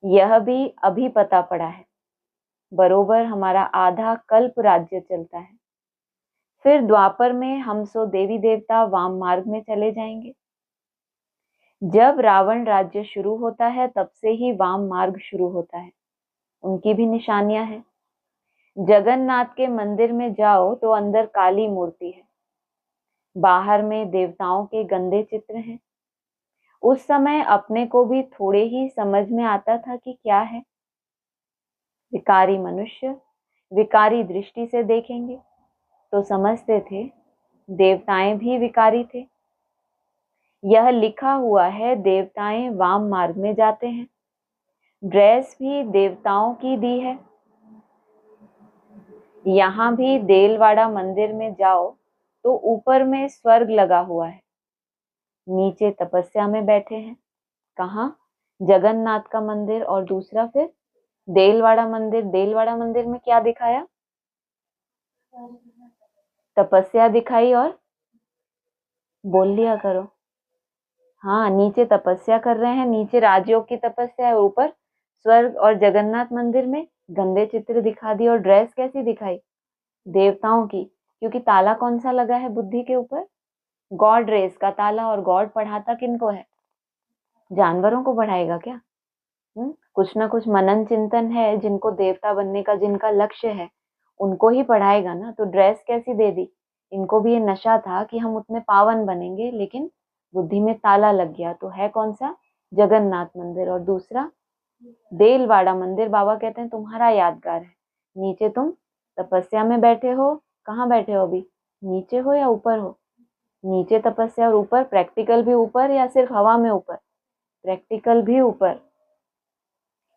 यह भी अभी पता पड़ा है। बरोबर हमारा आधा कल्प राज्य चलता है, फिर द्वापर में हम सो देवी देवता वाम मार्ग में चले जाएंगे। जब रावण राज्य शुरू होता है तब से ही वाम मार्ग शुरू होता है, उनकी भी निशानियां हैं। जगन्नाथ के मंदिर में जाओ तो अंदर काली मूर्ति है, बाहर में देवताओं के गंदे चित्र हैं। उस समय अपने को भी थोड़े ही समझ में आता था कि क्या है। विकारी मनुष्य विकारी दृष्टि से देखेंगे तो समझते थे देवताएं भी विकारी थे। यह लिखा हुआ है देवताएं वाम मार्ग में जाते हैं, ड्रेस भी देवताओं की दी है। यहाँ भी देलवाड़ा मंदिर में जाओ तो ऊपर में स्वर्ग लगा हुआ है, नीचे तपस्या में बैठे हैं। कहाँ? जगन्नाथ का मंदिर और दूसरा फिर देलवाड़ा मंदिर। देलवाड़ा मंदिर में क्या दिखाया? तपस्या दिखाई और बोल लिया करो। हाँ, नीचे तपस्या कर रहे हैं, नीचे राजयोग की तपस्या है, ऊपर स्वर्ग और जगन्नाथ मंदिर में गंदे चित्र दिखा दिए। और ड्रेस कैसी दिखाई? देवताओं की, क्योंकि ताला कौन सा लगा है बुद्धि के ऊपर? गॉड रेस का ताला। और गॉड पढ़ाता किनको है? जानवरों को पढ़ाएगा क्या? कुछ ना कुछ मनन चिंतन है, जिनको देवता बनने का जिनका लक्ष्य है उनको ही पढ़ाएगा ना। तो ड्रेस कैसी दे दी? इनको भी ये नशा था कि हम उतने पावन बनेंगे, लेकिन बुद्धि में ताला लग गया। तो है कौन सा? जगन्नाथ मंदिर। और दूसरा देलवाड़ा मंदिर, बाबा कहते हैं तुम्हारा यादगार है। नीचे तुम तपस्या में बैठे हो, कहाँ बैठे हो अभी? नीचे हो या ऊपर हो? नीचे तपस्या और ऊपर प्रैक्टिकल भी ऊपर, या सिर्फ हवा में ऊपर? प्रैक्टिकल भी ऊपर।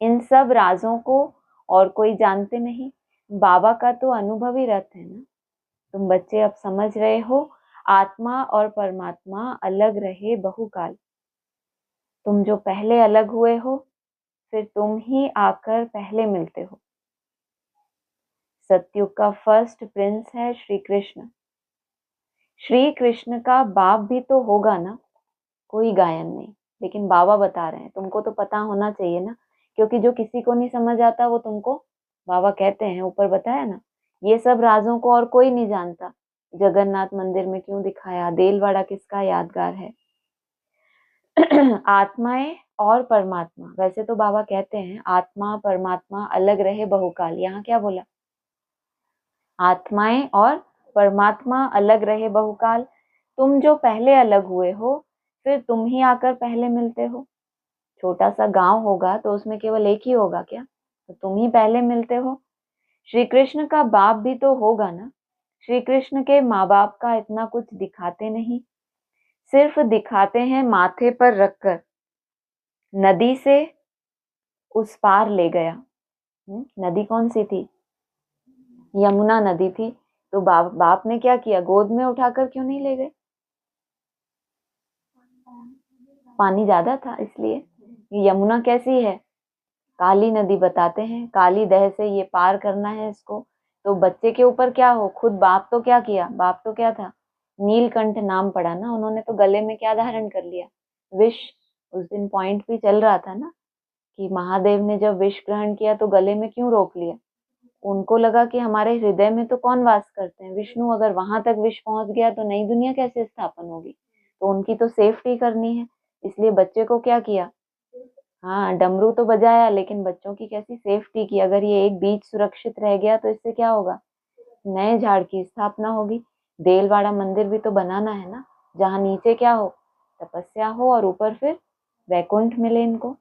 इन सब राजों को और कोई जानते नहीं, बाबा का तो अनुभवी रथ है ना। तुम बच्चे अब समझ रहे हो, आत्मा और परमात्मा अलग रहे बहुकाल। तुम जो पहले अलग हुए हो, फिर तुम ही आकर पहले मिलते हो। सतयुग का फर्स्ट प्रिंस है श्री कृष्ण। श्री कृष्ण का बाप भी तो होगा ना। कोई गायन नहीं, लेकिन बाबा बता रहे हैं, तुमको तो पता होना चाहिए ना, क्योंकि जो किसी को नहीं समझ आता वो तुमको, बाबा कहते हैं, ऊपर बताया ना, ये सब राजों को और कोई नहीं जानता। जगन्नाथ मंदिर में क्यों दिखाया? देलवाड़ा किसका यादगार है? आत्माएं और परमात्मा। वैसे तो बाबा कहते हैं आत्मा परमात्मा अलग रहे बहुकाल। यहाँ क्या बोला? आत्माएं और परमात्मा अलग रहे बहुकाल। तुम जो पहले अलग हुए हो, फिर तुम ही आकर पहले मिलते हो। छोटा सा गांव होगा तो उसमें केवल एक ही होगा क्या? तो तुम ही पहले मिलते हो। श्री कृष्ण का बाप भी तो होगा ना। श्री कृष्ण के माँ बाप का इतना कुछ दिखाते नहीं, सिर्फ दिखाते हैं माथे पर रखकर नदी से उस पार ले गया। नदी कौन सी थी? यमुना नदी थी। तो बाप ने क्या किया? गोद में उठाकर क्यों नहीं ले गए? पानी ज्यादा था इसलिए। यमुना कैसी है? काली नदी बताते हैं, काली दह से ये पार करना है इसको। तो बच्चे के ऊपर क्या हो? खुद बाप तो क्या किया? बाप तो क्या था? नीलकंठ नाम पड़ा ना उन्होंने, तो गले में क्या धारण कर लिया? विष। उस दिन पॉइंट भी चल रहा था ना कि महादेव ने जब विष ग्रहण किया तो गले में क्यों रोक लिया? उनको लगा कि हमारे हृदय में तो कौन वास करते हैं? विष्णु। अगर वहां तक विष पहुंच गया तो नई दुनिया कैसे स्थापन होगी? तो उनकी तो सेफ्टी करनी है, इसलिए बच्चे को क्या किया? हाँ, डमरू तो बजाया, लेकिन बच्चों की कैसी सेफ्टी की? अगर ये एक बीज सुरक्षित रह गया तो इससे क्या होगा? नए झाड़ की स्थापना होगी। देलवाड़ा मंदिर भी तो बनाना है ना, जहाँ नीचे क्या हो? तपस्या हो, और ऊपर फिर वैकुंठ मिले इनको।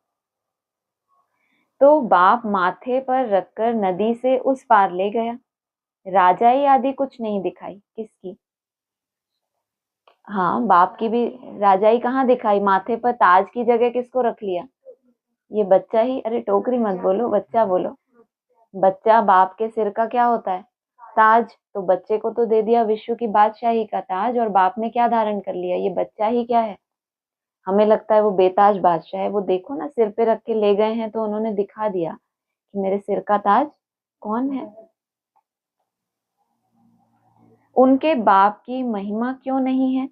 तो बाप माथे पर रखकर नदी से उस पार ले गया। राजाई आदि कुछ नहीं दिखाई। किसकी? हाँ, बाप की भी राजाई कहाँ दिखाई? माथे पर ताज की जगह किसको रख लिया? ये बच्चा ही। अरे टोकरी मत बोलो, बच्चा बोलो। बच्चा बाप के सिर का क्या होता है? ताज। तो बच्चे को तो दे दिया विश्व की बादशाही का ताज, और बाप ने क्या धारण कर लिया? ये बच्चा ही क्या है? हमें लगता है वो बेताज बादशाह है। वो देखो ना, सिर पे रख के ले गए हैं तो उन्होंने दिखा दिया कि मेरे सिर का ताज कौन है। उनके बाप की महिमा क्यों नहीं है?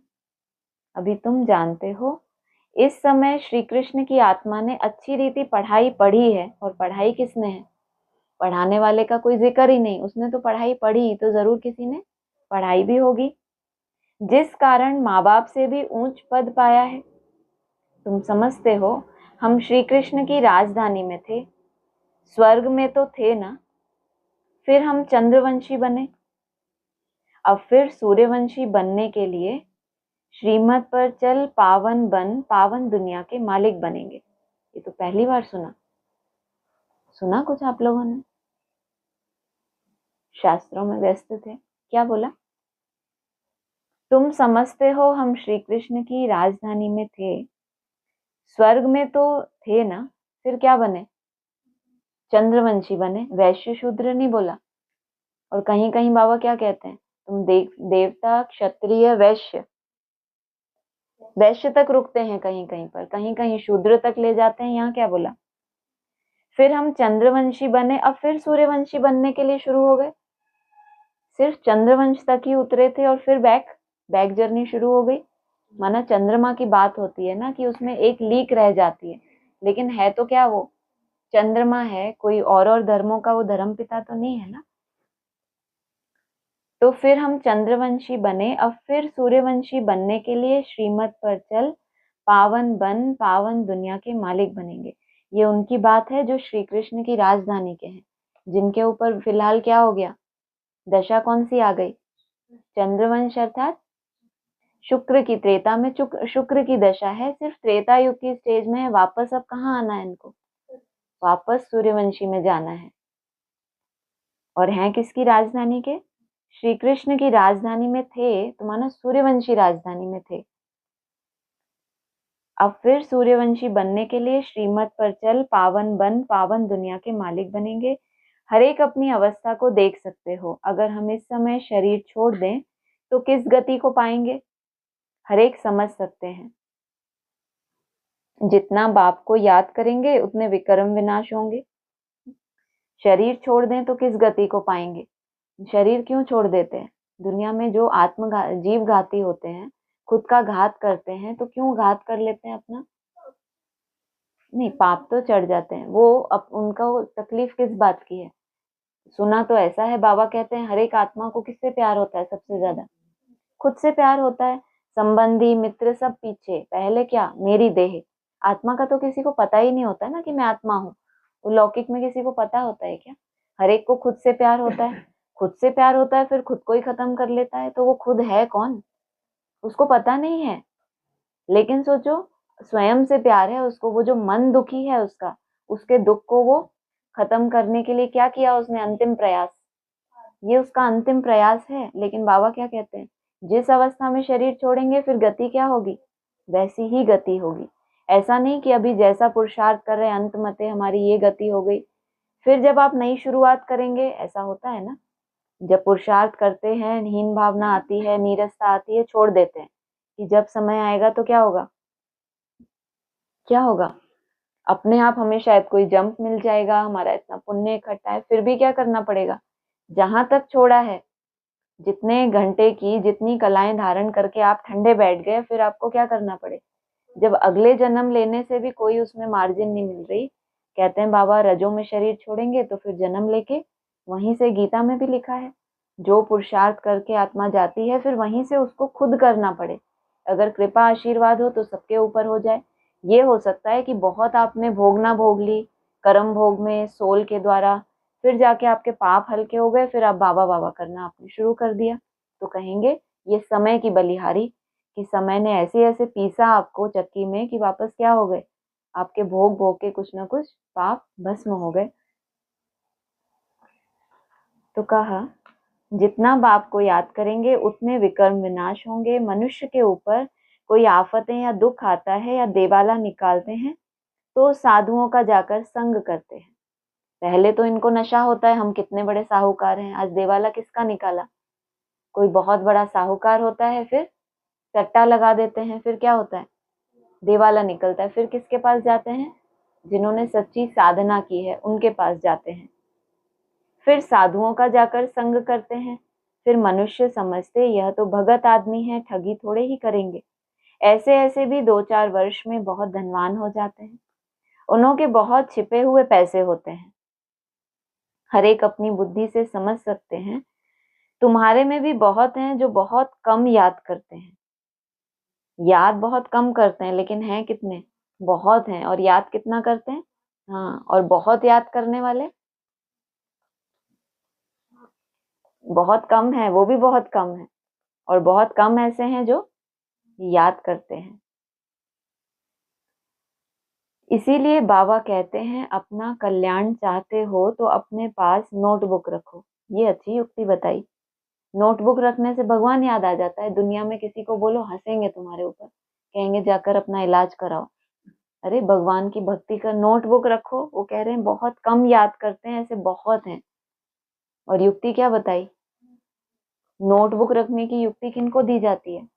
अभी तुम जानते हो। इस समय श्री कृष्ण की आत्मा ने अच्छी रीति पढ़ाई पढ़ी है। और पढ़ाई किसने है? पढ़ाने वाले का कोई जिक्र ही नहीं। उसने तो पढ़ाई पढ़ी, तो जरूर किसी ने पढ़ाई भी होगी, जिस कारण माँ बाप से भी ऊंच पद पाया है। तुम समझते हो, हम श्री कृष्ण की राजधानी में थे, स्वर्ग में तो थे ना। फिर हम चंद्रवंशी बने, अब फिर सूर्यवंशी बनने के लिए श्रीमत पर चल पावन बन पावन दुनिया के मालिक बनेंगे। ये तो पहली बार सुना। सुना कुछ आप लोगों ने? शास्त्रों में व्यस्त थे। क्या बोला? तुम समझते हो, हम श्री कृष्ण की राजधानी में थे, स्वर्ग में तो थे ना। फिर क्या बने? चंद्रवंशी बने। वैश्य शूद्र नहीं बोला। और कहीं कहीं बाबा क्या कहते हैं? तुम देवता क्षत्रिय वैश्य, वैश्य तक रुकते हैं कहीं कहीं पर, कहीं कहीं शूद्र तक ले जाते हैं। यहाँ क्या बोला? फिर हम चंद्रवंशी बने, अब फिर सूर्यवंशी बनने के लिए शुरू हो गए। सिर्फ चंद्रवंश तक ही उतरे थे और फिर बैक जर्नी शुरू हो गई। माना चंद्रमा की बात होती है ना कि उसमें एक लीक रह जाती है, लेकिन है तो क्या वो चंद्रमा है, कोई और धर्मों का वो धर्म पिता तो नहीं है ना। तो फिर हम चंद्रवंशी बने, अब फिर सूर्यवंशी बनने के लिए श्रीमत पर चल, पावन बन पावन दुनिया के मालिक बनेंगे। ये उनकी बात है जो श्री कृष्ण की राजधानी के हैं, जिनके ऊपर फिलहाल क्या हो गया, दशा कौन सी आ गई, चंद्रवंश अर्थात शुक्र की, त्रेता में शुक्र की दशा है, सिर्फ त्रेता युग की स्टेज में है। वापस अब कहाँ आना है इनको, वापस सूर्यवंशी में जाना है। और हैं किसकी राजधानी के, श्री कृष्ण की राजधानी में थे, तो माना सूर्यवंशी राजधानी में थे। अब फिर सूर्यवंशी बनने के लिए श्रीमत पर चल, पावन बन पावन दुनिया के मालिक बनेंगे। हर एक अपनी अवस्था को देख सकते हो, अगर हम इस समय शरीर छोड़ दें तो किस गति को पाएंगे, हर एक समझ सकते हैं। जितना बाप को याद करेंगे उतने विक्रम विनाश होंगे। शरीर छोड़ दें तो किस गति को पाएंगे, शरीर क्यों छोड़ देते हैं, दुनिया में जो जीव घाती होते हैं, खुद का घात करते हैं, तो क्यों घात कर लेते हैं अपना, नहीं पाप तो चढ़ जाते हैं वो, अब उनका वो तकलीफ किस बात की है। सुना तो ऐसा है, बाबा कहते हैं हर एक आत्मा को किससे प्यार होता है सबसे ज्यादा, खुद से प्यार होता है। संबंधी मित्र सब पीछे, पहले क्या, मेरी देह। आत्मा का तो किसी को पता ही नहीं होता ना कि मैं आत्मा हूँ, वो लौकिक में किसी को पता होता है क्या, हर एक को खुद से प्यार होता है। खुद से प्यार होता है फिर खुद को ही खत्म कर लेता है, तो वो खुद है कौन, उसको पता नहीं है। लेकिन सोचो, स्वयं से प्यार है उसको, वो जो मन दुखी है उसका, उसके दुख को वो खत्म करने के लिए क्या किया उसने, अंतिम प्रयास, ये उसका अंतिम प्रयास है। लेकिन बाबा क्या कहते हैं, जिस अवस्था में शरीर छोड़ेंगे फिर गति क्या होगी, वैसी ही गति होगी। ऐसा नहीं कि अभी जैसा पुरुषार्थ कर रहे अंत मते हमारी ये गति हो गई, फिर जब आप नई शुरुआत करेंगे, ऐसा होता है ना, जब पुरुषार्थ करते हैं हीन भावना आती है, नीरसता आती है, छोड़ देते हैं, कि जब समय आएगा तो क्या होगा, क्या होगा, अपने आप हमें शायद कोई जंप मिल जाएगा, हमारा इतना पुण्य इकट्ठा है, फिर भी क्या करना पड़ेगा, जहां तक छोड़ा है, जितने घंटे की जितनी कलाएं धारण करके आप ठंडे बैठ गए, फिर आपको क्या करना पड़े, जब अगले जन्म लेने से भी कोई उसमें मार्जिन नहीं मिल रही। कहते हैं बाबा रजों में शरीर छोड़ेंगे तो फिर जन्म लेके, वहीं से गीता में भी लिखा है, जो पुरुषार्थ करके आत्मा जाती है फिर वहीं से उसको खुद करना पड़े। अगर कृपा आशीर्वाद हो तो सबके ऊपर हो जाए। ये हो सकता है कि बहुत आपने भोग ना भोग ली कर्म भोग में सोल के द्वारा, फिर जाके आपके पाप हल्के हो गए, फिर आप बाबा बाबा करना आपने शुरू कर दिया, तो कहेंगे ये समय की बलिहारी, कि समय ने ऐसे ऐसे पीसा आपको चक्की में कि वापस क्या हो गए, आपके भोग भोग के कुछ ना कुछ पाप भस्म हो गए। तो कहा जितना बाप को याद करेंगे उतने विकर्म विनाश होंगे। मनुष्य के ऊपर कोई आफतें या दुख आता है या देवाला निकालते हैं तो साधुओं का जाकर संग करते हैं। पहले तो इनको नशा होता है, हम कितने बड़े साहूकार हैं, आज देवाला किसका निकाला, कोई बहुत बड़ा साहूकार होता है, फिर सट्टा लगा देते हैं, फिर क्या होता है, देवाला निकलता है, फिर किसके पास जाते हैं, जिन्होंने सच्ची साधना की है उनके पास जाते हैं, फिर साधुओं का जाकर संग करते हैं। फिर मनुष्य समझते यह तो भगत आदमी है, ठगी थोड़े ही करेंगे, ऐसे ऐसे भी 2-4 वर्ष में बहुत धनवान हो जाते हैं। उन्हों के बहुत छिपे हुए पैसे होते हैं, हर एक अपनी बुद्धि से समझ सकते हैं। तुम्हारे में भी बहुत हैं जो बहुत कम याद करते हैं, याद बहुत कम करते हैं, लेकिन हैं कितने, बहुत हैं, और याद कितना करते हैं, हाँ, और बहुत याद करने वाले बहुत कम है, वो भी बहुत कम है, और बहुत कम ऐसे हैं जो याद करते हैं। इसीलिए बाबा कहते हैं अपना कल्याण चाहते हो तो अपने पास नोटबुक रखो। ये अच्छी युक्ति बताई, नोटबुक रखने से भगवान याद आ जाता है। दुनिया में किसी को बोलो हंसेंगे तुम्हारे ऊपर, कहेंगे जाकर अपना इलाज कराओ। अरे भगवान की भक्ति कर, नोटबुक रखो, वो कह रहे हैं बहुत कम याद करते हैं, ऐसे बहुत हैं। और युक्ति क्या बताई, नोटबुक रखने की युक्ति किनको दी जाती है,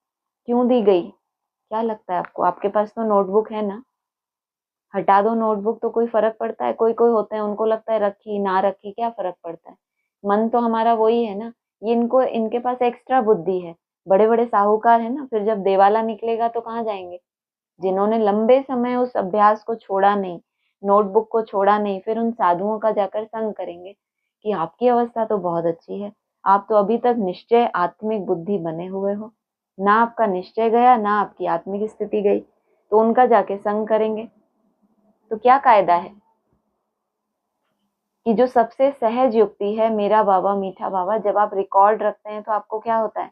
क्यों दी गई, क्या लगता है आपको, आपके पास तो नोटबुक है ना, हटा दो नोटबुक तो कोई फर्क पड़ता है, कोई कोई होते हैं उनको लगता है रखी ना रखी क्या फर्क पड़ता है, मन तो हमारा वही है ना। ये इनको, इनके पास एक्स्ट्रा बुद्धि है, बड़े बड़े साहूकार है ना, फिर जब देवाला निकलेगा तो कहाँ जाएंगे? जिन्होंने लंबे समय उस अभ्यास को छोड़ा नहीं, नोटबुक को छोड़ा नहीं, फिर उन साधुओं का जाकर संग करेंगे कि आपकी अवस्था तो बहुत अच्छी है, आप तो अभी तक निश्चय आत्मिक बुद्धि बने हुए हो, ना आपका निश्चय गया ना आपकी आत्मिक स्थिति गई, तो उनका जाके संग करेंगे। तो क्या कायदा है कि जो सबसे सहज युक्ति है, मेरा बाबा मीठा बाबा, जब आप रिकॉर्ड रखते हैं तो आपको क्या होता है?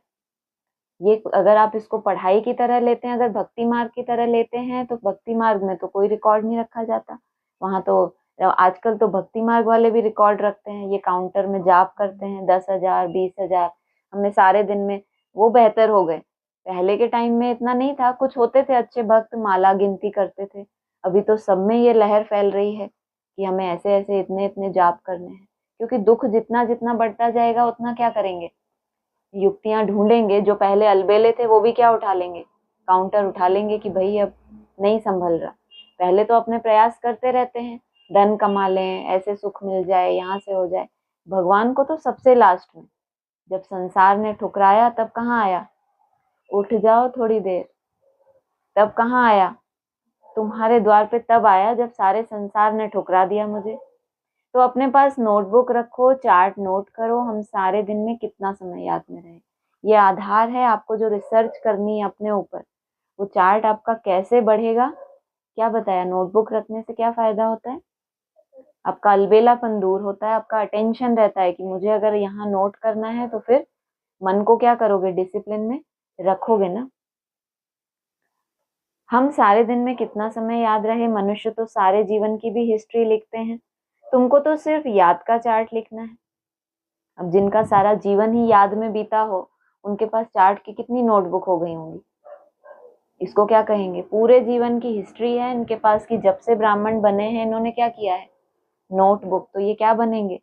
ये अगर आप इसको पढ़ाई की तरह लेते हैं, अगर भक्ति मार्ग की तरह लेते हैं, तो भक्ति मार्ग में तो कोई रिकॉर्ड नहीं रखा जाता। वहां तो आजकल तो भक्ति मार्ग वाले भी रिकॉर्ड रखते हैं, ये काउंटर में जाप करते हैं 10,000 20,000, हमने सारे दिन में, वो बेहतर हो गए। पहले के टाइम में इतना नहीं था, कुछ होते थे अच्छे भक्त माला गिनती करते थे। अभी तो सब में ये लहर फैल रही है कि हमें ऐसे ऐसे इतने इतने जाप करने हैं, क्योंकि दुख जितना जितना बढ़ता जाएगा उतना क्या करेंगे? युक्तियां ढूंढेंगे। जो पहले अलबेले थे वो भी क्या उठा लेंगे? काउंटर उठा लेंगे कि भाई अब नहीं संभल रहा। पहले तो अपने प्रयास करते रहते हैं, धन कमा लें, ऐसे सुख मिल जाए, यहाँ से हो जाए। भगवान को तो सबसे लास्ट में, जब संसार ने ठुकराया तब कहाँ आया? उठ जाओ थोड़ी देर, तब कहाँ आया? तुम्हारे द्वार पे तब आया जब सारे संसार ने ठुकरा दिया मुझे। तो अपने पास नोटबुक रखो, चार्ट नोट करो, हम सारे दिन में कितना समय याद में रहे। ये आधार है आपको जो रिसर्च करनी है अपने ऊपर। वो चार्ट आपका कैसे बढ़ेगा? क्या बताया? नोटबुक रखने से क्या फायदा होता है? आपका अलबेलापन दूर होता है, आपका अटेंशन रहता है कि मुझे अगर यहाँ नोट करना है, तो फिर मन को क्या करोगे? डिसिप्लिन में रखोगे ना। हम सारे दिन में कितना समय याद रहे? मनुष्य तो सारे जीवन की भी हिस्ट्री लिखते हैं, तुमको तो सिर्फ याद का चार्ट लिखना है। अब जिनका सारा जीवन ही याद में बीता हो, उनके पास चार्ट की कितनी नोटबुक हो गई होंगी? इसको क्या कहेंगे? पूरे जीवन की हिस्ट्री है इनके पास कि जब से ब्राह्मण बने हैं इन्होंने क्या किया है? नोटबुक। तो ये क्या बनेंगे?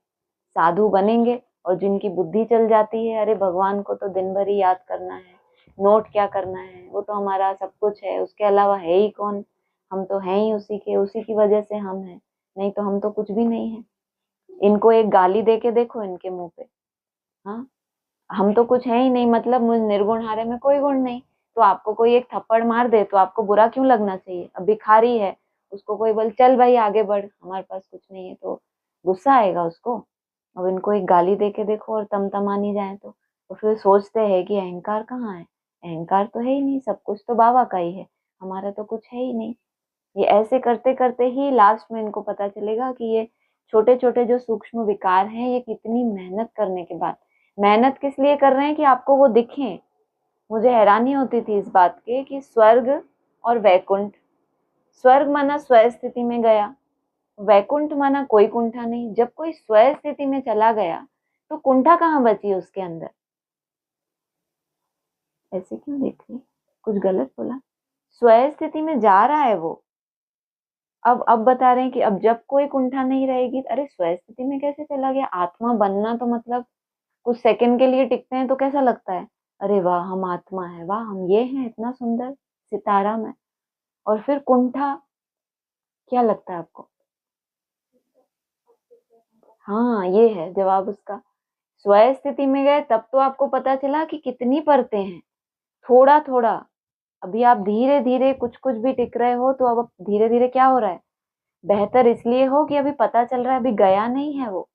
साधु बनेंगे। और जिनकी बुद्धि चल जाती है, अरे भगवान को तो दिन भर ही याद करना है, नोट क्या करना है, वो तो हमारा सब कुछ है, उसके अलावा है ही कौन? हम तो हैं ही उसी के, उसी की वजह से हम हैं, नहीं तो हम तो कुछ भी नहीं है। इनको एक गाली दे के देखो इनके मुंह पे, हाँ, हम तो कुछ है ही नहीं, मतलब मुझ निर्गुण हारे में कोई गुण नहीं। तो आपको कोई एक थप्पड़ मार दे तो आपको बुरा क्यों लगना चाहिए? अब भिखारी है, उसको कोई बोल चल भाई आगे बढ़, हमारे पास कुछ नहीं है, तो गुस्सा आएगा उसको। अब इनको एक गाली दे के देखो और तमतमा नहीं जाए तो फिर सोचते हैं कि अहंकार कहाँ है? अहंकार तो है ही नहीं, सब कुछ तो बाबा का ही है, हमारा तो कुछ है ही नहीं। ये ऐसे करते करते ही लास्ट में इनको पता चलेगा कि ये छोटे छोटे जो सूक्ष्म विकार हैं, ये कितनी मेहनत करने के बाद, मेहनत किस लिए कर रहे हैं कि आपको वो दिखें। मुझे हैरानी होती थी इस बात के कि स्वर्ग और वैकुंठ, स्वर्ग माना स्व स्थिति में गया, वैकुंठ माना कोई कुंठा नहीं। जब कोई स्व स्थिति में चला गया तो कुंठा कहाँ बची उसके अंदर? ऐसे क्यों देख रही? कुछ गलत बोला? स्व स्थिति में जा रहा है वो। अब बता रहे हैं कि अब जब कोई कुंठा नहीं रहेगी, अरे स्व स्थिति में कैसे चला गया? आत्मा बनना तो मतलब कुछ सेकंड के लिए टिकते हैं तो कैसा लगता है? अरे वाह हम आत्मा है, वाह हम ये हैं, इतना सुंदर सितारा में। और फिर कुंठा, क्या लगता है आपको? हाँ ये है जवाब उसका। स्व स्थिति में गए तब तो आपको पता चला कि कितनी परतें हैं। थोड़ा थोड़ा, अभी आप धीरे धीरे कुछ कुछ भी टिक रहे हो, तो अब धीरे धीरे क्या हो रहा है? बेहतर इसलिए हो कि अभी पता चल रहा है, अभी गया नहीं है वो।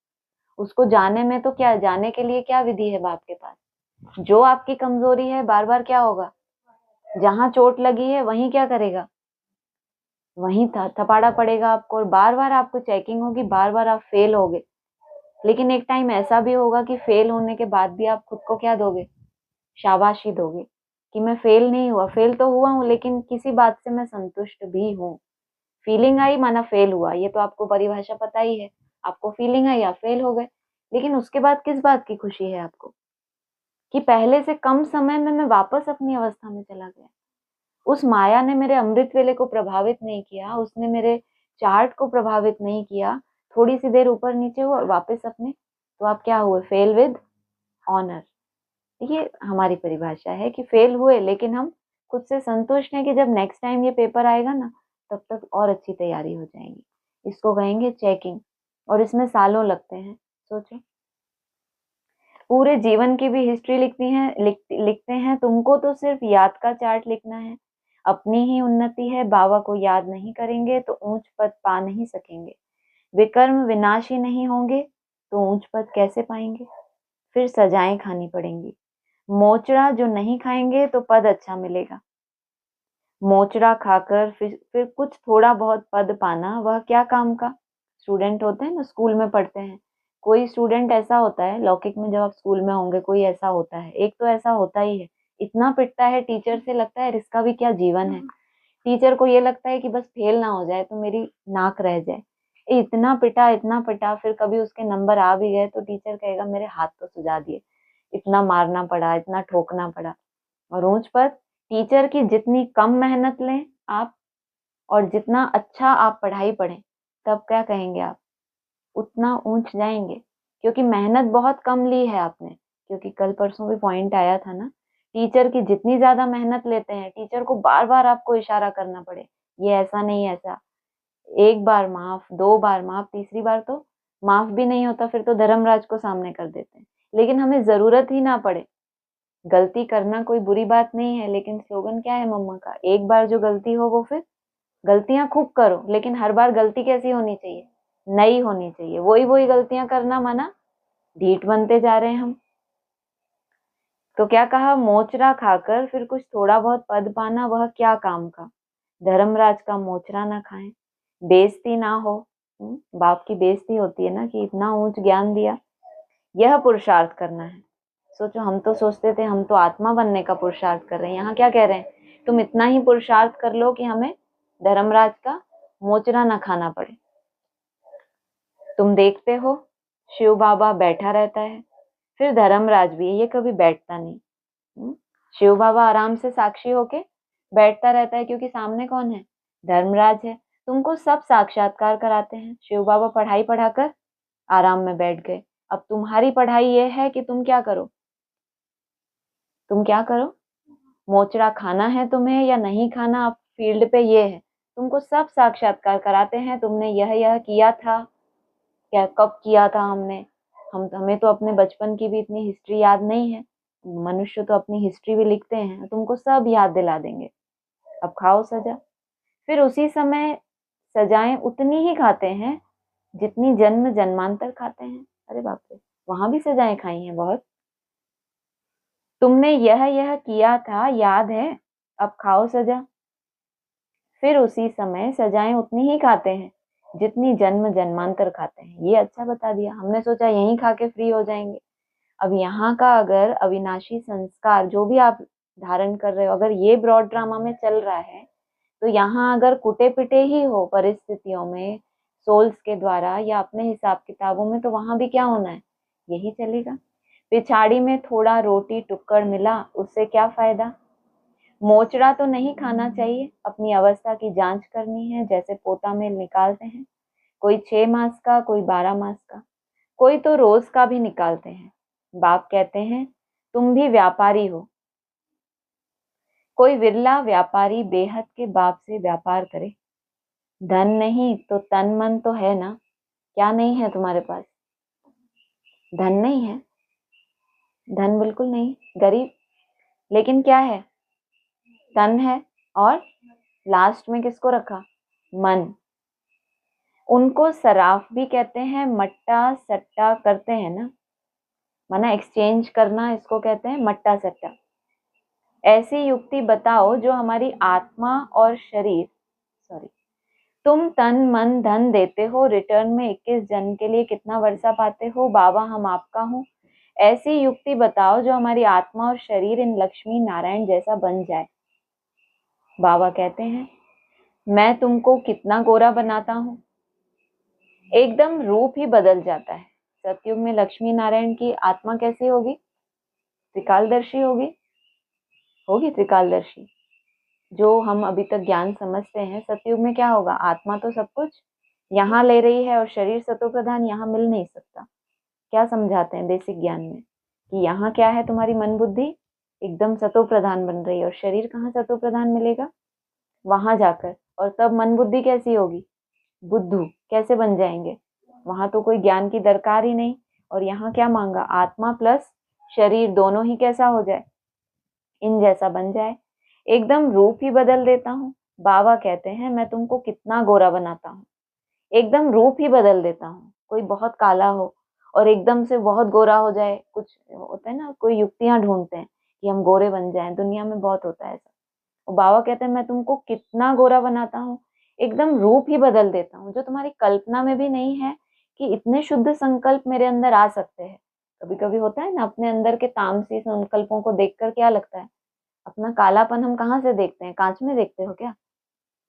उसको जाने में तो क्या, जाने के लिए क्या विधि है बाप के पास? जो आपकी कमजोरी है बार बार क्या होगा? जहां चोट लगी है वहीं क्या करेगा? वहीं थपाड़ा पड़ेगा आपको, और बार बार आपको चेकिंग होगी, बार बार आप फेल होगे। लेकिन एक टाइम ऐसा भी होगा कि फेल होने के बाद भी आप खुद को क्या दोगे? शाबाशी दोगे कि मैं फेल नहीं हुआ, फेल तो हुआ हूं लेकिन किसी बात से मैं संतुष्ट भी हूँ। फीलिंग आई माना फेल हुआ, ये तो आपको परिभाषा पता ही है। आपको फीलिंग आई, आप फेल हो गए, लेकिन उसके बाद किस बात की खुशी है आपको? कि पहले से कम समय में मैं वापस अपनी अवस्था में चला गया। उस माया ने मेरे अमृत वेले को प्रभावित नहीं किया, उसने मेरे चार्ट को प्रभावित नहीं किया। थोड़ी सी देर ऊपर नीचे हुआ और वापस अपने, तो आप क्या हुए? Fail with honour. ये हमारी परिभाषा है कि फेल हुए लेकिन हम खुद से संतुष्ट हैं कि जब नेक्स्ट टाइम ये पेपर आएगा ना, तब तक और अच्छी तैयारी हो जाएगी। इसको कहेंगे चेकिंग, और इसमें सालों लगते हैं। सोचो, पूरे जीवन की भी हिस्ट्री लिखते हैं। तुमको तो सिर्फ याद का चार्ट लिखना है। अपनी ही उन्नति है, बाबा को याद नहीं करेंगे तो ऊंच पद पा नहीं सकेंगे। विकर्म विनाशी नहीं होंगे तो ऊंच पद कैसे पाएंगे? फिर सजाएं खानी पड़ेंगी। मोचड़ा जो नहीं खाएंगे तो पद अच्छा मिलेगा। मोचड़ा खाकर फिर कुछ थोड़ा बहुत पद पाना, वह क्या काम का? स्टूडेंट होते हैं ना, स्कूल में पढ़ते हैं, कोई स्टूडेंट ऐसा होता है, लौकिक में जब आप स्कूल में होंगे कोई ऐसा होता है, एक तो ऐसा होता ही है, इतना पिटता है टीचर से, लगता है इसका भी क्या जीवन है। टीचर को ये लगता है कि बस फेल ना हो जाए तो मेरी नाक रह जाए। इतना पिटा, फिर कभी उसके नंबर आ भी गए तो टीचर कहेगा मेरे हाथ तो सुजा दिए, इतना मारना पड़ा, इतना ठोकना पड़ा। और ऊंच पद, टीचर की जितनी कम मेहनत लें आप और जितना अच्छा आप पढ़ाई पढ़ें, तब क्या कहेंगे आप, उतना ऊंच जाएंगे, क्योंकि मेहनत बहुत कम ली है आपने। क्योंकि कल परसों भी पॉइंट आया था ना, टीचर की जितनी ज्यादा मेहनत लेते हैं, टीचर को बार बार आपको इशारा करना पड़े, ये ऐसा नहीं ऐसा, एक बार माफ, दो बार माफ, तीसरी बार तो माफ भी नहीं होता, फिर तो धर्मराज को सामने कर देते हैं। लेकिन हमें जरूरत ही ना पड़े। गलती करना कोई बुरी बात नहीं है, लेकिन स्लोगन क्या है मम्मा का, एक बार जो गलती हो वो फिर गलतियां खूब करो, लेकिन हर बार गलती कैसी होनी चाहिए, नई होनी चाहिए। वही गलतियां करना मना, ढीठ बनते जा रहे हैं हम। तो क्या कहा, मोचरा खाकर फिर कुछ थोड़ा बहुत पद पाना, वह क्या काम का? धर्मराज का मोचरा ना खाएं, बेइज्जती ना हो। बाप की बेइज्जती होती है ना कि इतना ऊंच ज्ञान दिया, यह पुरुषार्थ करना है। सोचो, हम तो सोचते थे हम तो आत्मा बनने का पुरुषार्थ कर रहे हैं, यहाँ क्या कह रहे हैं, तुम इतना ही पुरुषार्थ कर लो कि हमें धर्मराज का मोचरा ना खाना पड़े। तुम देखते हो शिव बाबा बैठा रहता है, फिर धर्मराज भी, ये कभी बैठता नहीं। शिव बाबा आराम से साक्षी होके बैठता रहता है, क्योंकि सामने कौन है, धर्मराज है। तुमको सब साक्षात्कार कराते हैं। शिव बाबा पढ़ाई पढ़ाकर आराम में बैठ गए। अब तुम्हारी पढ़ाई ये है कि तुम क्या करो, मोचरा खाना है तुम्हें या नहीं खाना, अब फील्ड पे ये है। तुमको सब साक्षात्कार कराते हैं, तुमने यह किया था, क्या कब किया था हमने, हमें तो अपने बचपन की भी इतनी हिस्ट्री याद नहीं है। मनुष्य तो अपनी हिस्ट्री भी लिखते हैं, तुमको सब याद दिला देंगे। अब खाओ सजा। फिर उसी समय सजाएं उतनी ही खाते हैं जितनी जन्म जन्मांतर खाते हैं। अरे बाप रे, वहां भी सजाएं खाई हैं बहुत। तुमने यह किया था, याद है, अब खाओ सजा। फिर उसी समय सजाएं उतनी ही खाते हैं जितनी जन्म जन्मांतर खाते हैं। ये अच्छा बता दिया, हमने सोचा यहीं खा के फ्री हो जाएंगे। अब यहाँ का अगर अविनाशी संस्कार जो भी आप धारण कर रहे हो, अगर ये ब्रॉड ड्रामा में चल रहा है, तो यहाँ अगर कुटे पिटे ही हो परिस्थितियों में, सोल्स के द्वारा या अपने हिसाब किताबों में, तो वहां भी क्या होना है, यही चलेगा। पिछाड़ी में थोड़ा रोटी टुक्कड़ मिला, उससे क्या फायदा। मोचड़ा तो नहीं खाना चाहिए, अपनी अवस्था की जांच करनी है, जैसे पोता में निकालते हैं, कोई 6 मास का, कोई 12 मास का, कोई तो रोज का भी निकालते हैं। बाप कहते हैं तुम भी व्यापारी हो। कोई विरला व्यापारी बेहद के बाप से व्यापार करे। धन नहीं तो तन मन तो है ना। क्या नहीं है तुम्हारे पास? धन नहीं है, धन बिल्कुल नहीं, गरीब। लेकिन क्या है, तन है, और लास्ट में किसको रखा, मन। उनको सराफ भी कहते हैं, मट्टा सट्टा करते हैं ना, माना एक्सचेंज करना, इसको कहते हैं मट्टा सट्टा। ऐसी युक्ति बताओ जो हमारी आत्मा और शरीर, तुम तन मन धन देते हो, रिटर्न में 21 जन्म के लिए कितना वर्षा पाते हो, बाबा हम आपका हूँ। ऐसी युक्ति बताओ जो हमारी आत्मा और शरीर इन लक्ष्मी नारायण जैसा बन जाए। बाबा कहते हैं मैं तुमको कितना गोरा बनाता हूँ, एकदम रूप ही बदल जाता है। सतयुग में लक्ष्मी नारायण की आत्मा कैसी होगी, त्रिकालदर्शी होगी त्रिकालदर्शी। जो हम अभी तक ज्ञान समझते हैं, सतयुग में क्या होगा, आत्मा तो सब कुछ यहाँ ले रही है और शरीर सतो प्रधान यहाँ मिल नहीं सकता। क्या समझाते हैं बेसिक ज्ञान में कि यहाँ क्या है, तुम्हारी मन बुद्धि एकदम सतो प्रधान बन रही है, और शरीर कहाँ सतो प्रधान मिलेगा, वहां जाकर। और तब मन बुद्धि कैसी होगी, बुद्धू कैसे बन जाएंगे, वहां तो कोई ज्ञान की दरकार ही नहीं। और यहाँ क्या मांगा, आत्मा प्लस शरीर दोनों ही कैसा हो जाए, इन जैसा बन जाए, एकदम रूप ही बदल देता हूँ। बाबा कहते हैं मैं तुमको कितना गोरा बनाता हूँ, एकदम रूप ही बदल देता हूँ। कोई बहुत काला हो और एकदम से बहुत गोरा हो जाए, कुछ होता है ना, कोई युक्तियां ढूंढते हैं कि हम गोरे बन जाएं, दुनिया में बहुत होता है ऐसा। और बाबा कहते हैं मैं तुमको कितना गोरा बनाता हूँ, एकदम रूप ही बदल देता हूँ, जो तुम्हारी कल्पना में भी नहीं है कि इतने शुद्ध संकल्प मेरे अंदर आ सकते हैं। कभी कभी होता है ना, अपने अंदर के तामसी संकल्पों को देखकर क्या लगता है, अपना कालापन हम कहाँ से देखते हैं, कांच में देखते हो क्या?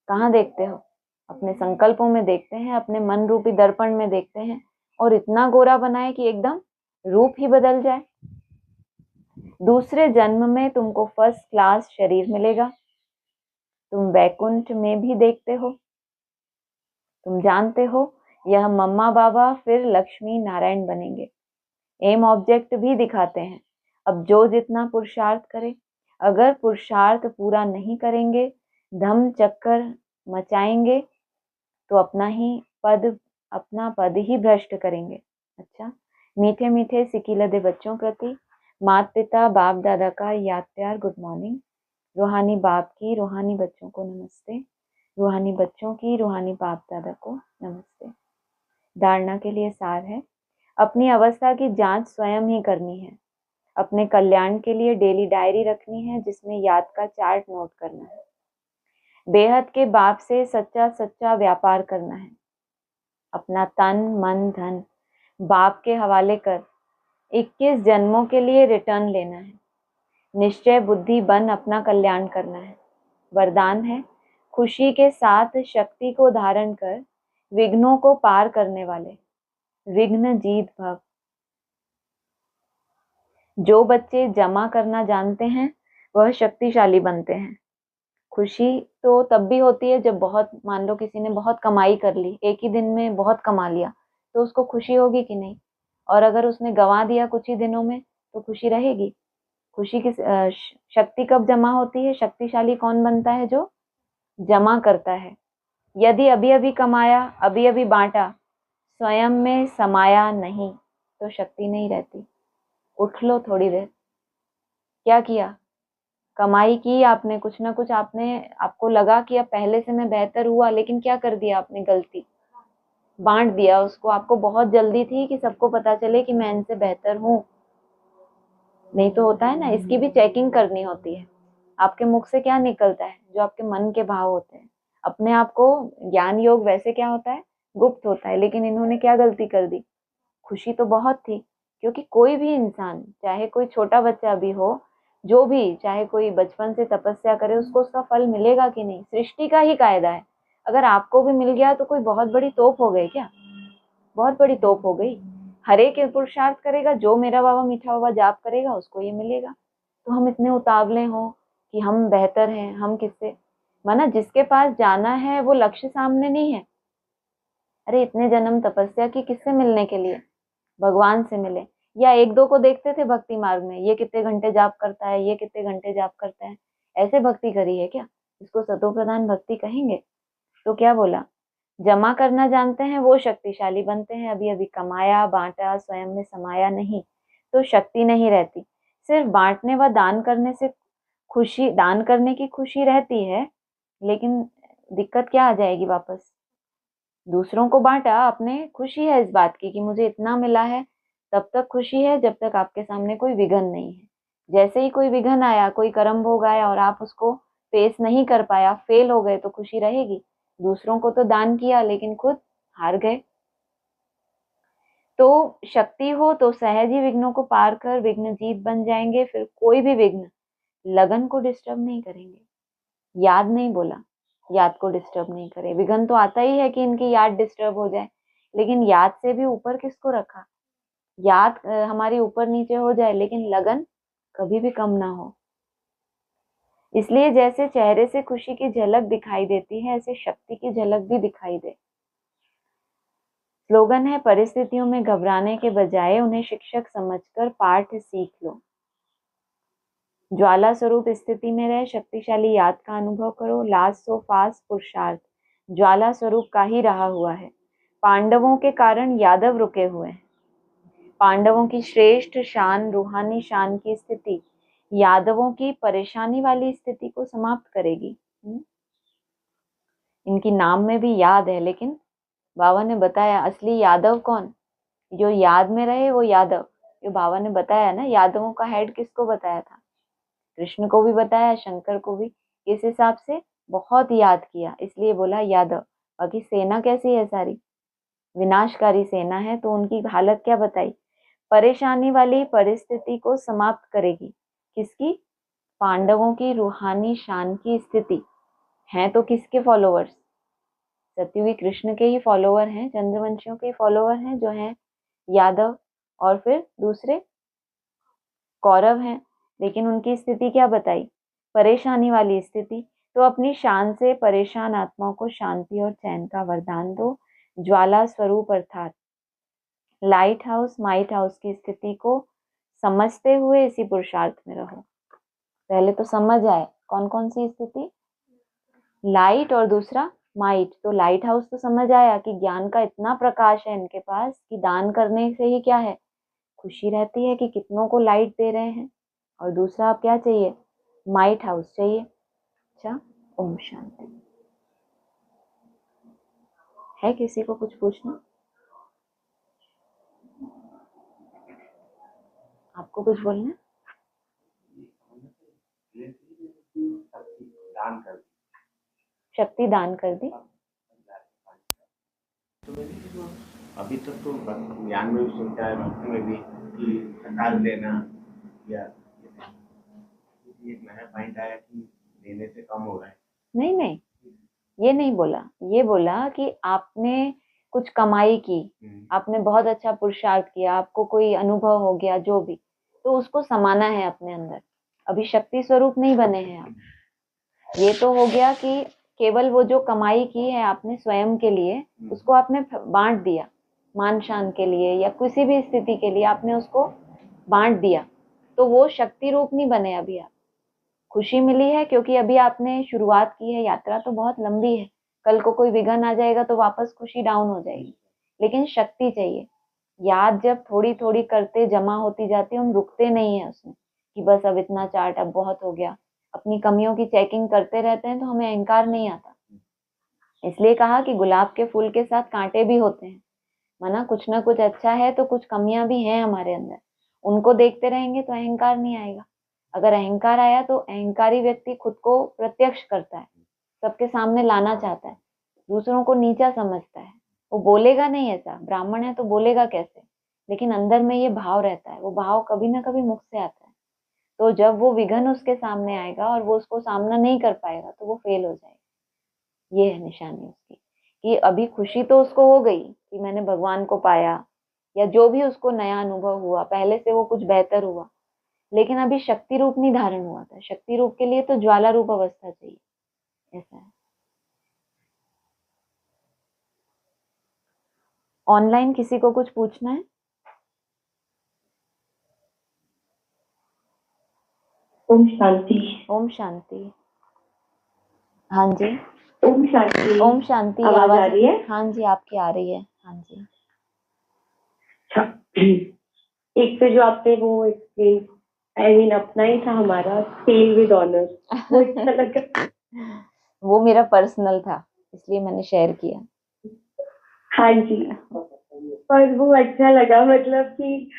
कहाँ देखते हो? अपने संकल्पों में देखते हैं, अपने मन रूपी दर्पण में देखते हैं, और इतना गोरा बनाए कि एकदम रूप ही बदल जाए। दूसरे जन्म में तुमको फर्स्ट क्लास शरीर मिलेगा, तुम वैकुंठ में भी देखते हो, तुम जानते हो यह मम्मा बाबा फिर लक्ष्मी नारायण बनेंगे। एम ऑब्जेक्ट भी दिखाते हैं। अब जो जितना पुरुषार्थ करे, अगर पुरुषार्थ पूरा नहीं करेंगे, धम चक्कर मचाएंगे, तो अपना पद ही भ्रष्ट करेंगे। अच्छा, मीठे मीठे सिकीलदे बच्चों प्रति माता पिता बाप दादा का याद प्यार गुड मॉर्निंग। रूहानी बाप की रूहानी बच्चों को नमस्ते, रूहानी बच्चों की रूहानी बाप दादा को नमस्ते। धारणा के लिए सार है, अपनी अवस्था की जांच स्वयं ही करनी है। अपने कल्याण के लिए डेली डायरी रखनी है, जिसमें याद का चार्ट नोट करना है। बेहद के बाप से सच्चा सच्चा व्यापार करना है। अपना तन मन धन बाप के हवाले कर 21 जन्मों के लिए रिटर्न लेना है। निश्चय बुद्धि बन अपना कल्याण करना है। वरदान है, खुशी के साथ शक्ति को धारण कर विघ्नों को पार करने वाले विघ्न जीत भव। जो बच्चे जमा करना जानते हैं वह शक्तिशाली बनते हैं। खुशी तो तब भी होती है जब बहुत, मान लो किसी ने बहुत कमाई कर ली, एक ही दिन में बहुत कमा लिया, तो उसको खुशी होगी कि नहीं? और अगर उसने गंवा दिया कुछ ही दिनों में, तो खुशी रहेगी? खुशी की शक्ति कब जमा होती है? शक्तिशाली कौन बनता है? जो जमा करता है। यदि अभी अभी कमाया, अभी अभी बांटा, स्वयं में समाया नहीं, तो शक्ति नहीं रहती। उठ लो थोड़ी देर। क्या किया? कमाई की आपने, कुछ ना कुछ आपने, आपको लगा कि अब पहले से मैं बेहतर हुआ, लेकिन क्या कर दिया आपने? गलती बांट दिया उसको। आपको बहुत जल्दी थी कि सबको पता चले कि मैं इनसे बेहतर हूँ। नहीं तो होता है ना, इसकी भी चेकिंग करनी होती है। आपके मुख से क्या निकलता है, जो आपके मन के भाव होते हैं। अपने आप को ज्ञान योग वैसे क्या होता है, गुप्त होता है, लेकिन इन्होंने क्या गलती कर दी? खुशी तो बहुत थी, क्योंकि कोई भी इंसान, चाहे कोई छोटा बच्चा भी हो, जो भी, चाहे कोई बचपन से तपस्या करे, उसको उसका फल मिलेगा कि नहीं? सृष्टि का ही कायदा है। अगर आपको भी मिल गया तो कोई बहुत बड़ी तोप हो गई क्या? बहुत बड़ी तोप हो गई। हर एक पुरुषार्थ करेगा, जो मेरा बाबा मीठा बाबा जाप करेगा उसको ये मिलेगा। तो हम इतने उतावले हो कि हम बेहतर हैं, हम किससे? माना जिसके पास जाना है वो लक्ष्य सामने नहीं है। अरे इतने जन्म तपस्या की किससे मिलने के लिए? भगवान से मिले। या एक दो को देखते थे भक्ति मार्ग में, ये कितने घंटे जाप करता है, ये कितने घंटे जाप करता है, ऐसे भक्ति करी है क्या? इसको सतो प्रधान भक्ति कहेंगे? तो क्या बोला? जमा करना जानते हैं वो शक्तिशाली बनते हैं। अभी अभी कमाया बांटा, स्वयं में समाया नहीं, तो शक्ति नहीं रहती। सिर्फ बांटने व दान करने से खुशी, दान करने की खुशी रहती है, लेकिन दिक्कत क्या आ जाएगी वापस? दूसरों को बांटा, अपने खुशी है इस बात की कि मुझे इतना मिला है, तब तक खुशी है जब तक आपके सामने कोई विघन नहीं है। जैसे ही कोई विघन आया, कोई कर्म भोग आया और आप उसको फेस नहीं कर पाया, फेल हो गए, तो खुशी रहेगी? दूसरों को तो दान किया लेकिन खुद हार गए। तो शक्ति हो तो सहज ही विघ्नों को पार कर विघ्न जीत बन जाएंगे। फिर कोई भी विघ्न लगन को डिस्टर्ब नहीं करेंगे। याद नहीं बोला, याद को डिस्टर्ब नहीं करे। विघ्न तो आता ही है कि इनकी याद डिस्टर्ब हो जाए, लेकिन याद से भी ऊपर किसको रखा? याद हमारी ऊपर नीचे हो जाए, लेकिन लगन कभी भी कम ना हो। इसलिए जैसे चेहरे से खुशी की झलक दिखाई देती है, ऐसे शक्ति की झलक भी दिखाई दे। स्लोगन है, परिस्थितियों में घबराने के बजाय उन्हें शिक्षक समझकर पाठ सीख लो। ज्वाला स्वरूप स्थिति में रहे, शक्तिशाली याद का अनुभव करो। लास्ट सो फास्ट पुरुषार्थ ज्वाला स्वरूप का ही रहा हुआ है। पांडवों के कारण यादव रुके हुए हैं। पांडवों की श्रेष्ठ शान, रूहानी शान की स्थिति यादवों की परेशानी वाली स्थिति को समाप्त करेगी। इनकी नाम में भी याद है, लेकिन बाबा ने बताया असली यादव कौन, जो याद में रहे वो यादव। जो बाबा ने बताया ना, यादवों का हेड किसको बताया था? कृष्ण को भी बताया, शंकर को भी। इस हिसाब से बहुत याद किया, इसलिए बोला यादव। बाकी सेना कैसी है? सारी विनाशकारी सेना है। तो उनकी हालत क्या बताई? परेशानी वाली परिस्थिति को समाप्त करेगी। किसकी? पांडवों की रूहानी शान की स्थिति। हैं तो किसके फॉलोवर्स? सत्ययुगी कृष्ण के ही फॉलोवर हैं, चंद्रवंशियों के फॉलोवर हैं, जो हैं यादव। और फिर दूसरे कौरव हैं। लेकिन उनकी स्थिति क्या बताई? परेशानी वाली स्थिति। तो अपनी शान से परेशान आत्माओं को शांति और चैन का वरदान दो। ज्वाला स्वरूप अर्थात लाइट हाउस, माइट हाउस की स्थिति को समझते हुए इसी पुरुषार्थ में रहो। पहले तो समझ आए कौन कौन सी स्थिति? लाइट और दूसरा माइट। तो लाइट हाउस तो समझ आया कि ज्ञान का इतना प्रकाश है इनके पास कि दान करने से ही क्या है? खुशी रहती है कि कितनों को लाइट दे रहे हैं। और दूसरा अब क्या चाहिए? माइट हाउस चाहिए। अच्छा, ओम शांति। है किसी को कुछ पूछना? आपको कुछ बोलना? शक्ति दान कर दी। अभी तक तो ज्ञान में भी सुनता है, भक्ति में भी कि प्रसाद लेना, या एक नया पॉइंट आया कि देने से कम हो रहा है। नहीं नहीं, ये नहीं बोला। ये बोला कि आपने कुछ कमाई की, आपने बहुत अच्छा पुरुषार्थ किया, आपको कोई अनुभव हो गया, जो भी, तो उसको समाना है अपने अंदर। अभी शक्ति स्वरूप नहीं बने हैं आप। ये तो हो गया कि केवल वो जो कमाई की है आपने स्वयं के लिए, उसको आपने बांट दिया। मान शान के लिए या किसी भी स्थिति के लिए आपने उसको बांट दिया, तो वो शक्ति रूप नहीं बने अभी आप। खुशी मिली है क्योंकि अभी आपने शुरुआत की है। यात्रा तो बहुत लंबी है, कल को कोई विघ्न आ जाएगा तो वापस खुशी डाउन हो जाएगी। लेकिन शक्ति चाहिए। याद जब थोड़ी थोड़ी करते जमा होती जाती है, हम रुकते नहीं है उसमें कि बस अब इतना चार्ट, अब बहुत हो गया। अपनी कमियों की चेकिंग करते रहते हैं तो हमें अहंकार नहीं आता। इसलिए कहा कि गुलाब के फूल के साथ कांटे भी होते हैं। माना कुछ ना कुछ अच्छा है तो कुछ कमियां भी हैं हमारे अंदर। उनको देखते रहेंगे तो अहंकार नहीं आएगा। अगर अहंकार आया तो अहंकारी व्यक्ति खुद को प्रत्यक्ष करता है, सबके सामने लाना चाहता है, दूसरों को नीचा समझता है। वो बोलेगा नहीं, ऐसा ब्राह्मण है तो बोलेगा कैसे, लेकिन अंदर में ये भाव रहता है। वो भाव कभी ना कभी मुख से आता है। तो जब वो विघन उसके सामने आएगा और वो उसको सामना नहीं कर पाएगा तो वो फेल हो जाएगा। ये है निशानी उसकी, कि अभी खुशी तो उसको हो गई कि मैंने भगवान को पाया, या जो भी उसको नया अनुभव हुआ, पहले से वो कुछ बेहतर हुआ, लेकिन अभी शक्ति रूप नहीं धारण हुआ था। शक्ति रूप के लिए तो ज्वाला रूप अवस्था चाहिए। ऐसा है। ऑनलाइन किसी को कुछ पूछना है? ओम शांति। ओम शांति। हाँ जी, ओम शांति। ओम शांति। आवाज आ रही है? हाँ जी, आपकी आ रही है। हाँ जी। एक तो जो आपने वो एक्सप्लेन, आई मीन अपना ही था हमारा सेल विद ऑनर, वो अच्छा लगा। वो मेरा पर्सनल था, इसलिए मैंने शेयर किया। हाँ जी, और वो अच्छा लगा, मतलब कि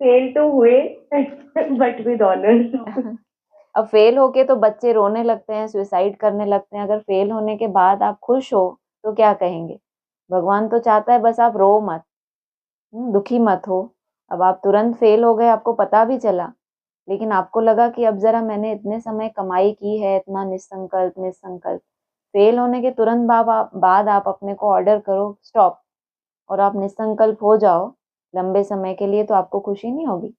फेल तो हुए बट विद ऑनर। अब फेल होके तो बच्चे रोने लगते हैं, सुसाइड करने लगते हैं। अगर फेल होने के बाद आप खुश हो तो क्या कहेंगे? भगवान तो चाहता है बस आप रो मत, दुखी मत हो। अब आप तुरंत फेल हो गए, आपको पता भी चला, लेकिन आपको लगा कि अब जरा मैंने इतने समय कमाई की है, इतना निसंकल्प निसंकल्प, फेल होने के तुरंत बाद आप अपने को ऑर्डर करो स्टॉप, और आप निसंकल्प हो जाओ लंबे समय के लिए, तो आपको खुशी नहीं होगी?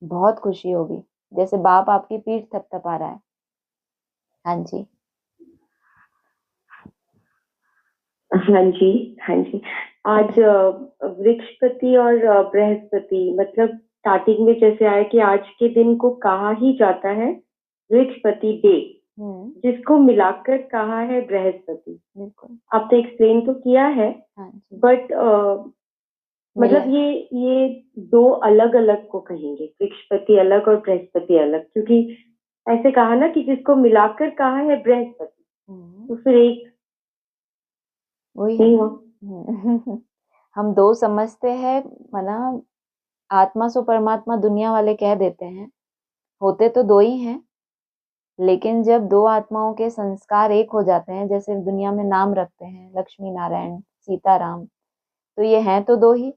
बहुत खुशी होगी, जैसे बाप आपकी पीठ थपथपा रहा है। हाँ जी। हाँ जी, हाँ जी। आज वृक्षपति और बृहस्पति, मतलब स्टार्टिंग में जैसे आया कि आज के दिन को कहा ही जाता है वृक्षपति डे, जिसको मिलाकर कहा है बृहस्पति। बिल्कुल। आपने एक्सप्लेन तो किया है, हाँ जी। बट मतलब ये दो अलग अलग को कहेंगे, वृक्षपति अलग और बृहस्पति अलग, क्योंकि ऐसे कहा ना कि जिसको मिलाकर कहा है बृहस्पति, तो फिर एक वही नहीं है हुआ। हम दो समझते हैं, माना आत्मा सो परमात्मा दुनिया वाले कह देते हैं, होते तो दो ही हैं, लेकिन जब दो आत्माओं के संस्कार एक हो जाते हैं, जैसे दुनिया में नाम रखते हैं लक्ष्मी नारायण सीताराम, तो ये हैं तो दो ही,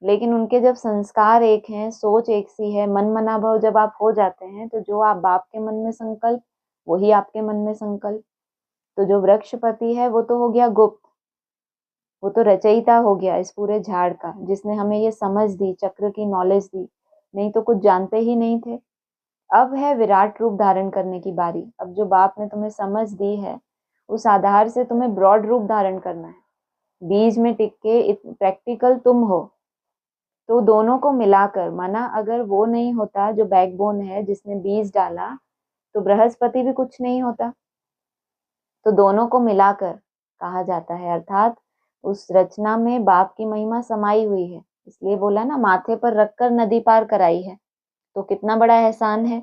लेकिन उनके जब संस्कार एक हैं, सोच एक सी है, मन मना भाव जब आप हो जाते हैं, तो जो आप बाप के मन में संकल्प वही आपके मन में संकल्प। तो जो वृक्षपति है वो तो हो गया गुप्त, वो तो रचयिता हो गया इस पूरे झाड़ का, जिसने हमें ये समझ दी, चक्र की नॉलेज दी, नहीं तो कुछ जानते ही नहीं थे। अब है विराट रूप धारण करने की बारी। अब जो बाप ने तुम्हें समझ दी है, उस आधार से तुम्हें ब्रॉड रूप धारण करना है। बीज में टिक के प्रैक्टिकल तुम हो, तो दोनों को मिलाकर, माना अगर वो नहीं होता जो बैकबोन है जिसने बीज डाला, तो बृहस्पति भी कुछ नहीं होता। तो दोनों को मिलाकर कहा जाता है, अर्थात उस रचना में बाप की महिमा समाई हुई है। इसलिए बोला ना, माथे पर रखकर नदी पार कराई है, तो कितना बड़ा एहसान है।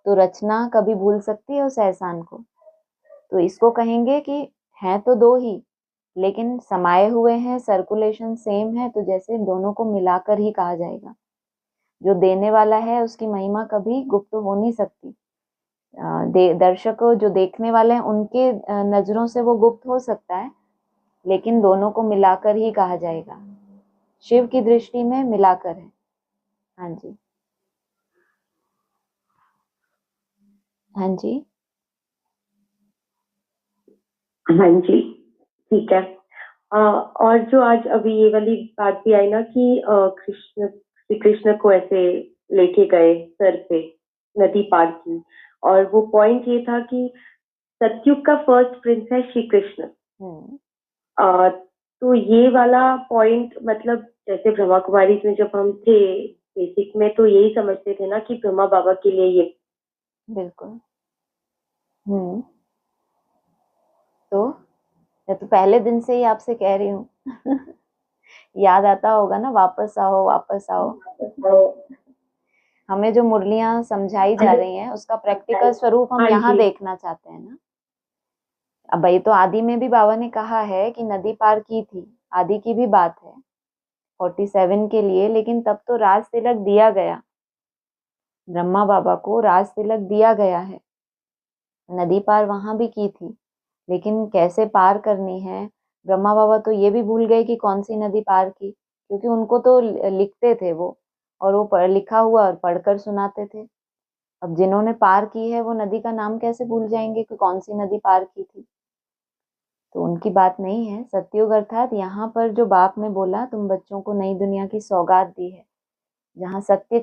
तो रचना कभी भूल सकती है उस एहसान को? तो इसको कहेंगे कि हैं तो दो ही, लेकिन समाये हुए हैं, सर्कुलेशन सेम है, तो जैसे दोनों को मिलाकर ही कहा जाएगा। जो देने वाला है उसकी महिमा कभी गुप्त हो नहीं सकती। दर्शकों जो देखने वाले हैं उनके नजरों से वो गुप्त हो सकता है, लेकिन दोनों को मिलाकर ही कहा जाएगा। शिव की दृष्टि में मिलाकर है। हाँ जी, हाँ जी, हाँ जी, ठीक है। और जो आज अभी ये वाली बात भी आई ना कि कृष्ण श्री कृष्ण को ऐसे लेके गए सर पे, नदी पार की, और वो पॉइंट ये था कि सतयुग का फर्स्ट प्रिंस है श्री कृष्ण। तो ये वाला पॉइंट, मतलब जैसे ब्रह्मा कुमारी में जब हम थे बेसिक में, तो यही समझते थे ना कि ब्रह्मा बाबा के लिए ये बिल्कुल। तो मैं तो पहले दिन से ही आपसे कह रही हूँ याद आता होगा ना, वापस आओ वापस आओ। हमें जो मुरलियां समझाई जा रही हैं उसका प्रैक्टिकल स्वरूप हम हाँ यहाँ जी, देखना चाहते हैं ना। अब भाई तो आदि में भी बाबा ने कहा है कि नदी पार की थी, आदि की भी बात है 47 के लिए, लेकिन तब तो राज तिलक दिया गया, ब्रह्मा बाबा को राज तिलक दिया गया है। नदी पार वहां भी की थी, लेकिन कैसे पार करनी है, ब्रह्मा बाबा तो ये भी भूल गए कि कौन सी नदी पार की, क्योंकि उनको तो लिखते थे वो, और वो पढ़ लिखा हुआ और पढ़कर सुनाते थे। अब जिन्होंने पार की है वो नदी का नाम कैसे भूल जाएंगे कि कौन सी नदी पार की थी? तो उनकी बात नहीं है। सतयुग अर्थात यहाँ पर जो बाप ने बोला तुम बच्चों को नई दुनिया की सौगात दी है, जहाँ सत्य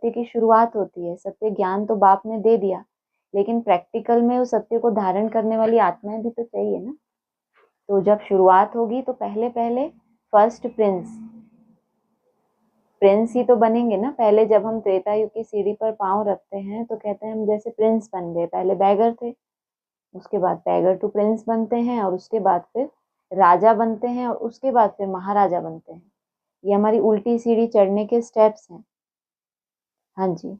की शुरुआत होती है। सत्य ज्ञान तो बाप ने दे दिया, लेकिन प्रैक्टिकल में उस सत्य को धारण करने वाली आत्माएं भी तो चाहिए ना। तो जब शुरुआत होगी तो पहले पहले फर्स्ट प्रिंस ही तो बनेंगे ना। पहले जब हम त्रेता युग की सीढ़ी पर पांव रखते हैं तो कहते हैं हम जैसे प्रिंस बन गए। पहले बैगर थे, उसके बाद बैगर टू प्रिंस बनते हैं, और उसके बाद फिर राजा बनते हैं, और उसके बाद फिर महाराजा बनते हैं। ये हमारी उल्टी सीढ़ी चढ़ने के स्टेप्स हैं। हाँ जी,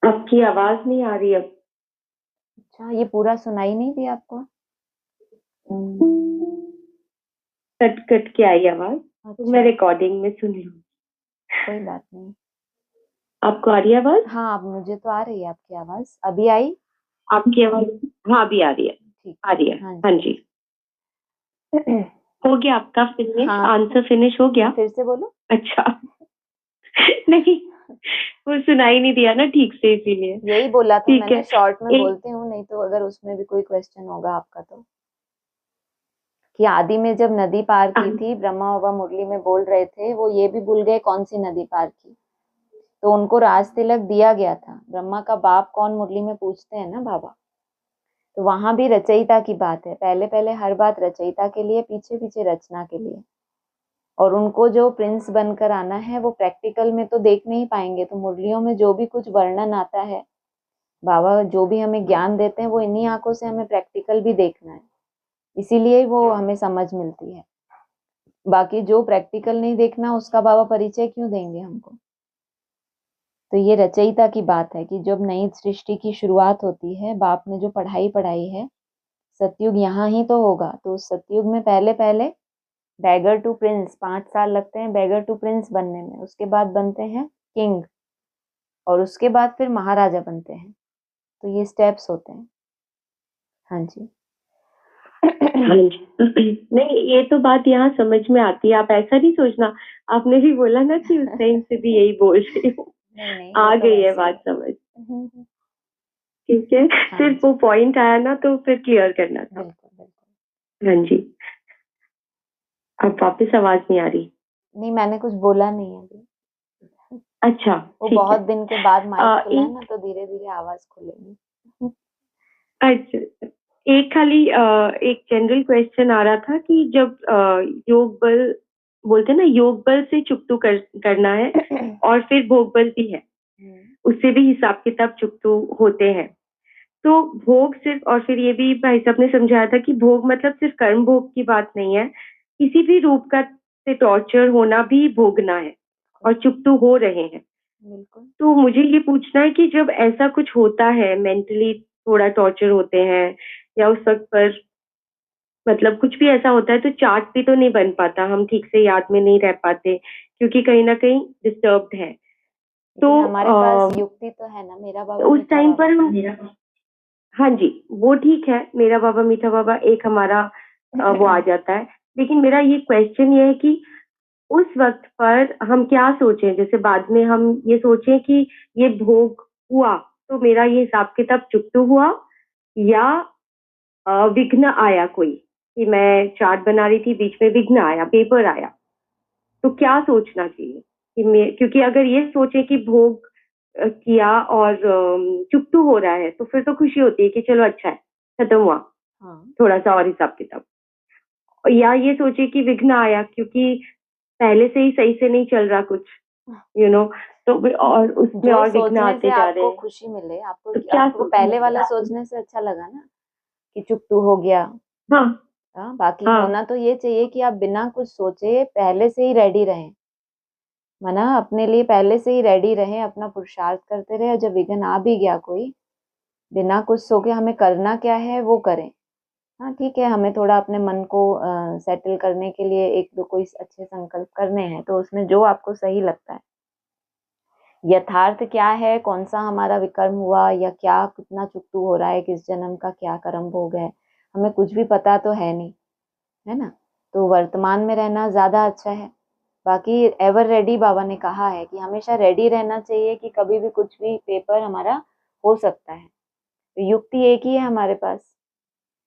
आपकी आवाज नहीं आ रही अब। अच्छा, ये पूरा सुनाई नहीं दिया आपको? कट कट के आई आवाज, तो मैं अच्छा, रिकॉर्डिंग में सुन लूँ। कोई बात नहीं। आपको आ रही है आवाज? हाँ, अब मुझे तो आ रही है आपकी आवाज। अभी आई? आपकी आवाज, हाँ अभी आ रही है, ठीक आ रही है। है, हाँ हाँ जी। जी, हो गया आपका फिनिश? हाँ, आंसर फिनिश हो गया? फिर से बोलो। अच्छा नहीं, वो सुनाई नहीं दिया ना ठीक से, इसीलिए। यही बोला था ठीक है, मैंने, शॉर्ट में एक बोलती हूँ, नहीं तो अगर उसमें भी कोई क्वेश्चन होगा आपका तो। कि आदि में जब नदी पार की थी, ब्रह्मा बाबा मुरली में बोल रहे थे, वो ये भी भूल गए कौन सी नदी पार की। तो उनको राज तिलक दिया गया था। ब्रह्मा का बाप कौन मुरली में पूछते हैं ना बाबा। तो वहां भी रचयिता की बात है। पहले पहले हर बात रचयिता के लिए, पीछे पीछे रचना के लिए। और उनको जो प्रिंस बनकर आना है वो प्रैक्टिकल में तो देख नहीं पाएंगे। तो मुरलियों में जो भी कुछ वर्णन आता है, बाबा जो भी हमें ज्ञान देते हैं, वो इन्हीं आंखों से हमें प्रैक्टिकल भी देखना है, इसीलिए वो हमें समझ मिलती है। बाकी जो प्रैक्टिकल नहीं देखना उसका बाबा परिचय क्यों देंगे हमको। तो ये रचयिता की बात है कि जब नई सृष्टि की शुरुआत होती है, बाप ने जो पढ़ाई पढ़ाई है, सतयुग यहाँ ही तो होगा। तो उस सतयुग में पहले पहले बैगर टू प्रिंस 5 साल लगते हैं बैगर टू प्रिंस बनने में, उसके बाद बनते हैं किंग और उसके बाद फिर महाराजा बनते हैं। तो ये स्टेप्स होते हैं। हाँ जी। हाँ जी। नहीं, ये तो बात यहाँ समझ में आती है। आप ऐसा नहीं सोचना, आपने भी बोला ना कि उस टाइम से भी यही बोल रही हूँ। नहीं नहीं, आ वो तो गई है वैसे ही बात समझ। है। ठीक है, हाँ सिर्फ जी, वो पॉइंट आया ना तो फिर क्लियर करना था। बिल्कुल बिल्कुल। हाँ जी। अब वापस आवाज नहीं आ रही। नहीं, मैंने कुछ बोला नहीं अभी। अच्छा, वो ठीक है। बहुत दिन के बाद माइक खुला है एक ना, तो धीरे धीरे आवाज खुलेगी। अच्छा, एक खाली एक जनरल क्वेश्चन आ रहा था कि जब योग बल बोलते हैं ना, योग बल से चुकतू करना है और फिर भोग बल भी है, उससे भी हिसाब किताब चुकतू होते हैं। तो भोग सिर्फ, और फिर ये भी भाई साहब ने समझाया था कि भोग मतलब सिर्फ कर्म भोग की बात नहीं है, किसी भी रूप का से टॉर्चर होना भी भोगना है और चुकतू हो रहे हैं। बिल्कुल। तो मुझे ये पूछना है कि जब ऐसा कुछ होता है, मेंटली थोड़ा टॉर्चर होते हैं या उस वक्त पर मतलब कुछ भी ऐसा होता है, तो चार्ट भी तो नहीं बन पाता, हम ठीक से याद में नहीं रह पाते क्योंकि कहीं ना कहीं डिस्टर्ब्ड है। तो लेकिन हमारे पास युक्ति तो है ना, मेरा बाबा उस मीठा टाइम बाबा। पर हम, हाँ जी, वो ठीक है, मेरा बाबा मीठा बाबा एक हमारा वो आ जाता है। लेकिन मेरा ये क्वेश्चन ये है कि उस वक्त पर हम क्या सोचें, जैसे बाद में हम ये सोचें कि ये भोग हुआ तो मेरा ये हिसाब किताब चुकतू हुआ, या विघ्न आया कोई, कि मैं चार्ट बना रही थी, बीच में विघ्न आया, पेपर आया, तो क्या सोचना चाहिए कि मैं, क्योंकि अगर ये सोचे कि भोग किया और चुकतू हो रहा है तो फिर तो खुशी होती है कि चलो अच्छा है, खत्म हुआ, हाँ, थोड़ा सा और हिसाब किताब। या ये सोचे कि विघ्न आया क्योंकि पहले से ही सही से नहीं चल रहा कुछ, यू नो, तो और उसमें जो और विघ्न सोचने से आते जा रहे आपको हैं, खुशी मिले, आपको तो क्या आपको पहले सोचना वाला चाहिए? सोचने से अच्छा लगा ना कि चुकतू हो गया। हाँ। हाँ, बाकी हाँ। होना तो ये चाहिए कि आप बिना कुछ सोचे पहले से ही रेडी रहें, माना अपने लिए पहले से ही रेडी रहें, अपना पुरुषार्थ करते रहे, और जब विघ्न आ भी गया कोई, बिना कुछ सोचे हमें करना क्या है वो करें। हाँ ठीक है, हमें थोड़ा अपने मन को सेटल करने के लिए एक दो कोई अच्छे संकल्प करने हैं, तो उसमें जो आपको सही लगता है। यथार्थ क्या है, कौन सा हमारा विकर्म हुआ, या क्या कितना चुकतू हो रहा है, किस जन्म का क्या कर्म भोग है, हमें कुछ भी पता तो है नहीं, है ना। तो वर्तमान में रहना ज्यादा अच्छा है। बाकी एवर रेडी बाबा ने कहा है कि हमेशा रेडी रहना चाहिए कि कभी भी कुछ भी पेपर हमारा हो सकता है। तो युक्ति एक ही है हमारे पास,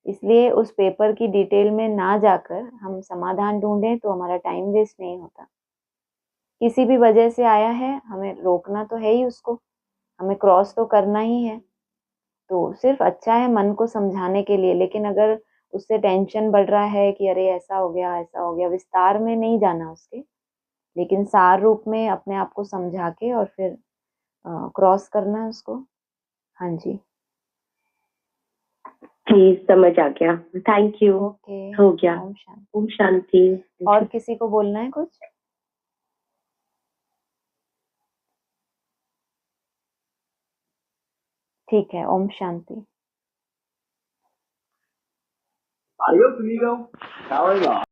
इसलिए उस पेपर की डिटेल में ना जाकर हम समाधान ढूंढें तो हमारा टाइम वेस्ट नहीं होता। किसी भी वजह से आया है, हमें रोकना तो है ही उसको, हमें क्रॉस तो करना ही है। तो सिर्फ अच्छा है मन को समझाने के लिए, लेकिन अगर उससे टेंशन बढ़ रहा है कि अरे ऐसा हो गया ऐसा हो गया, विस्तार में नहीं जाना उसके, लेकिन सार रूप में अपने आप को समझा के और फिर क्रॉस करना है उसको। हाँ जी। जी, समझ आ गया, थैंक यू। ओके। हो गया। ओम शांति। ओम शांति। और किसी को बोलना है कुछ? ठीक है, Om Shanti. Adiós, amigo. Chao,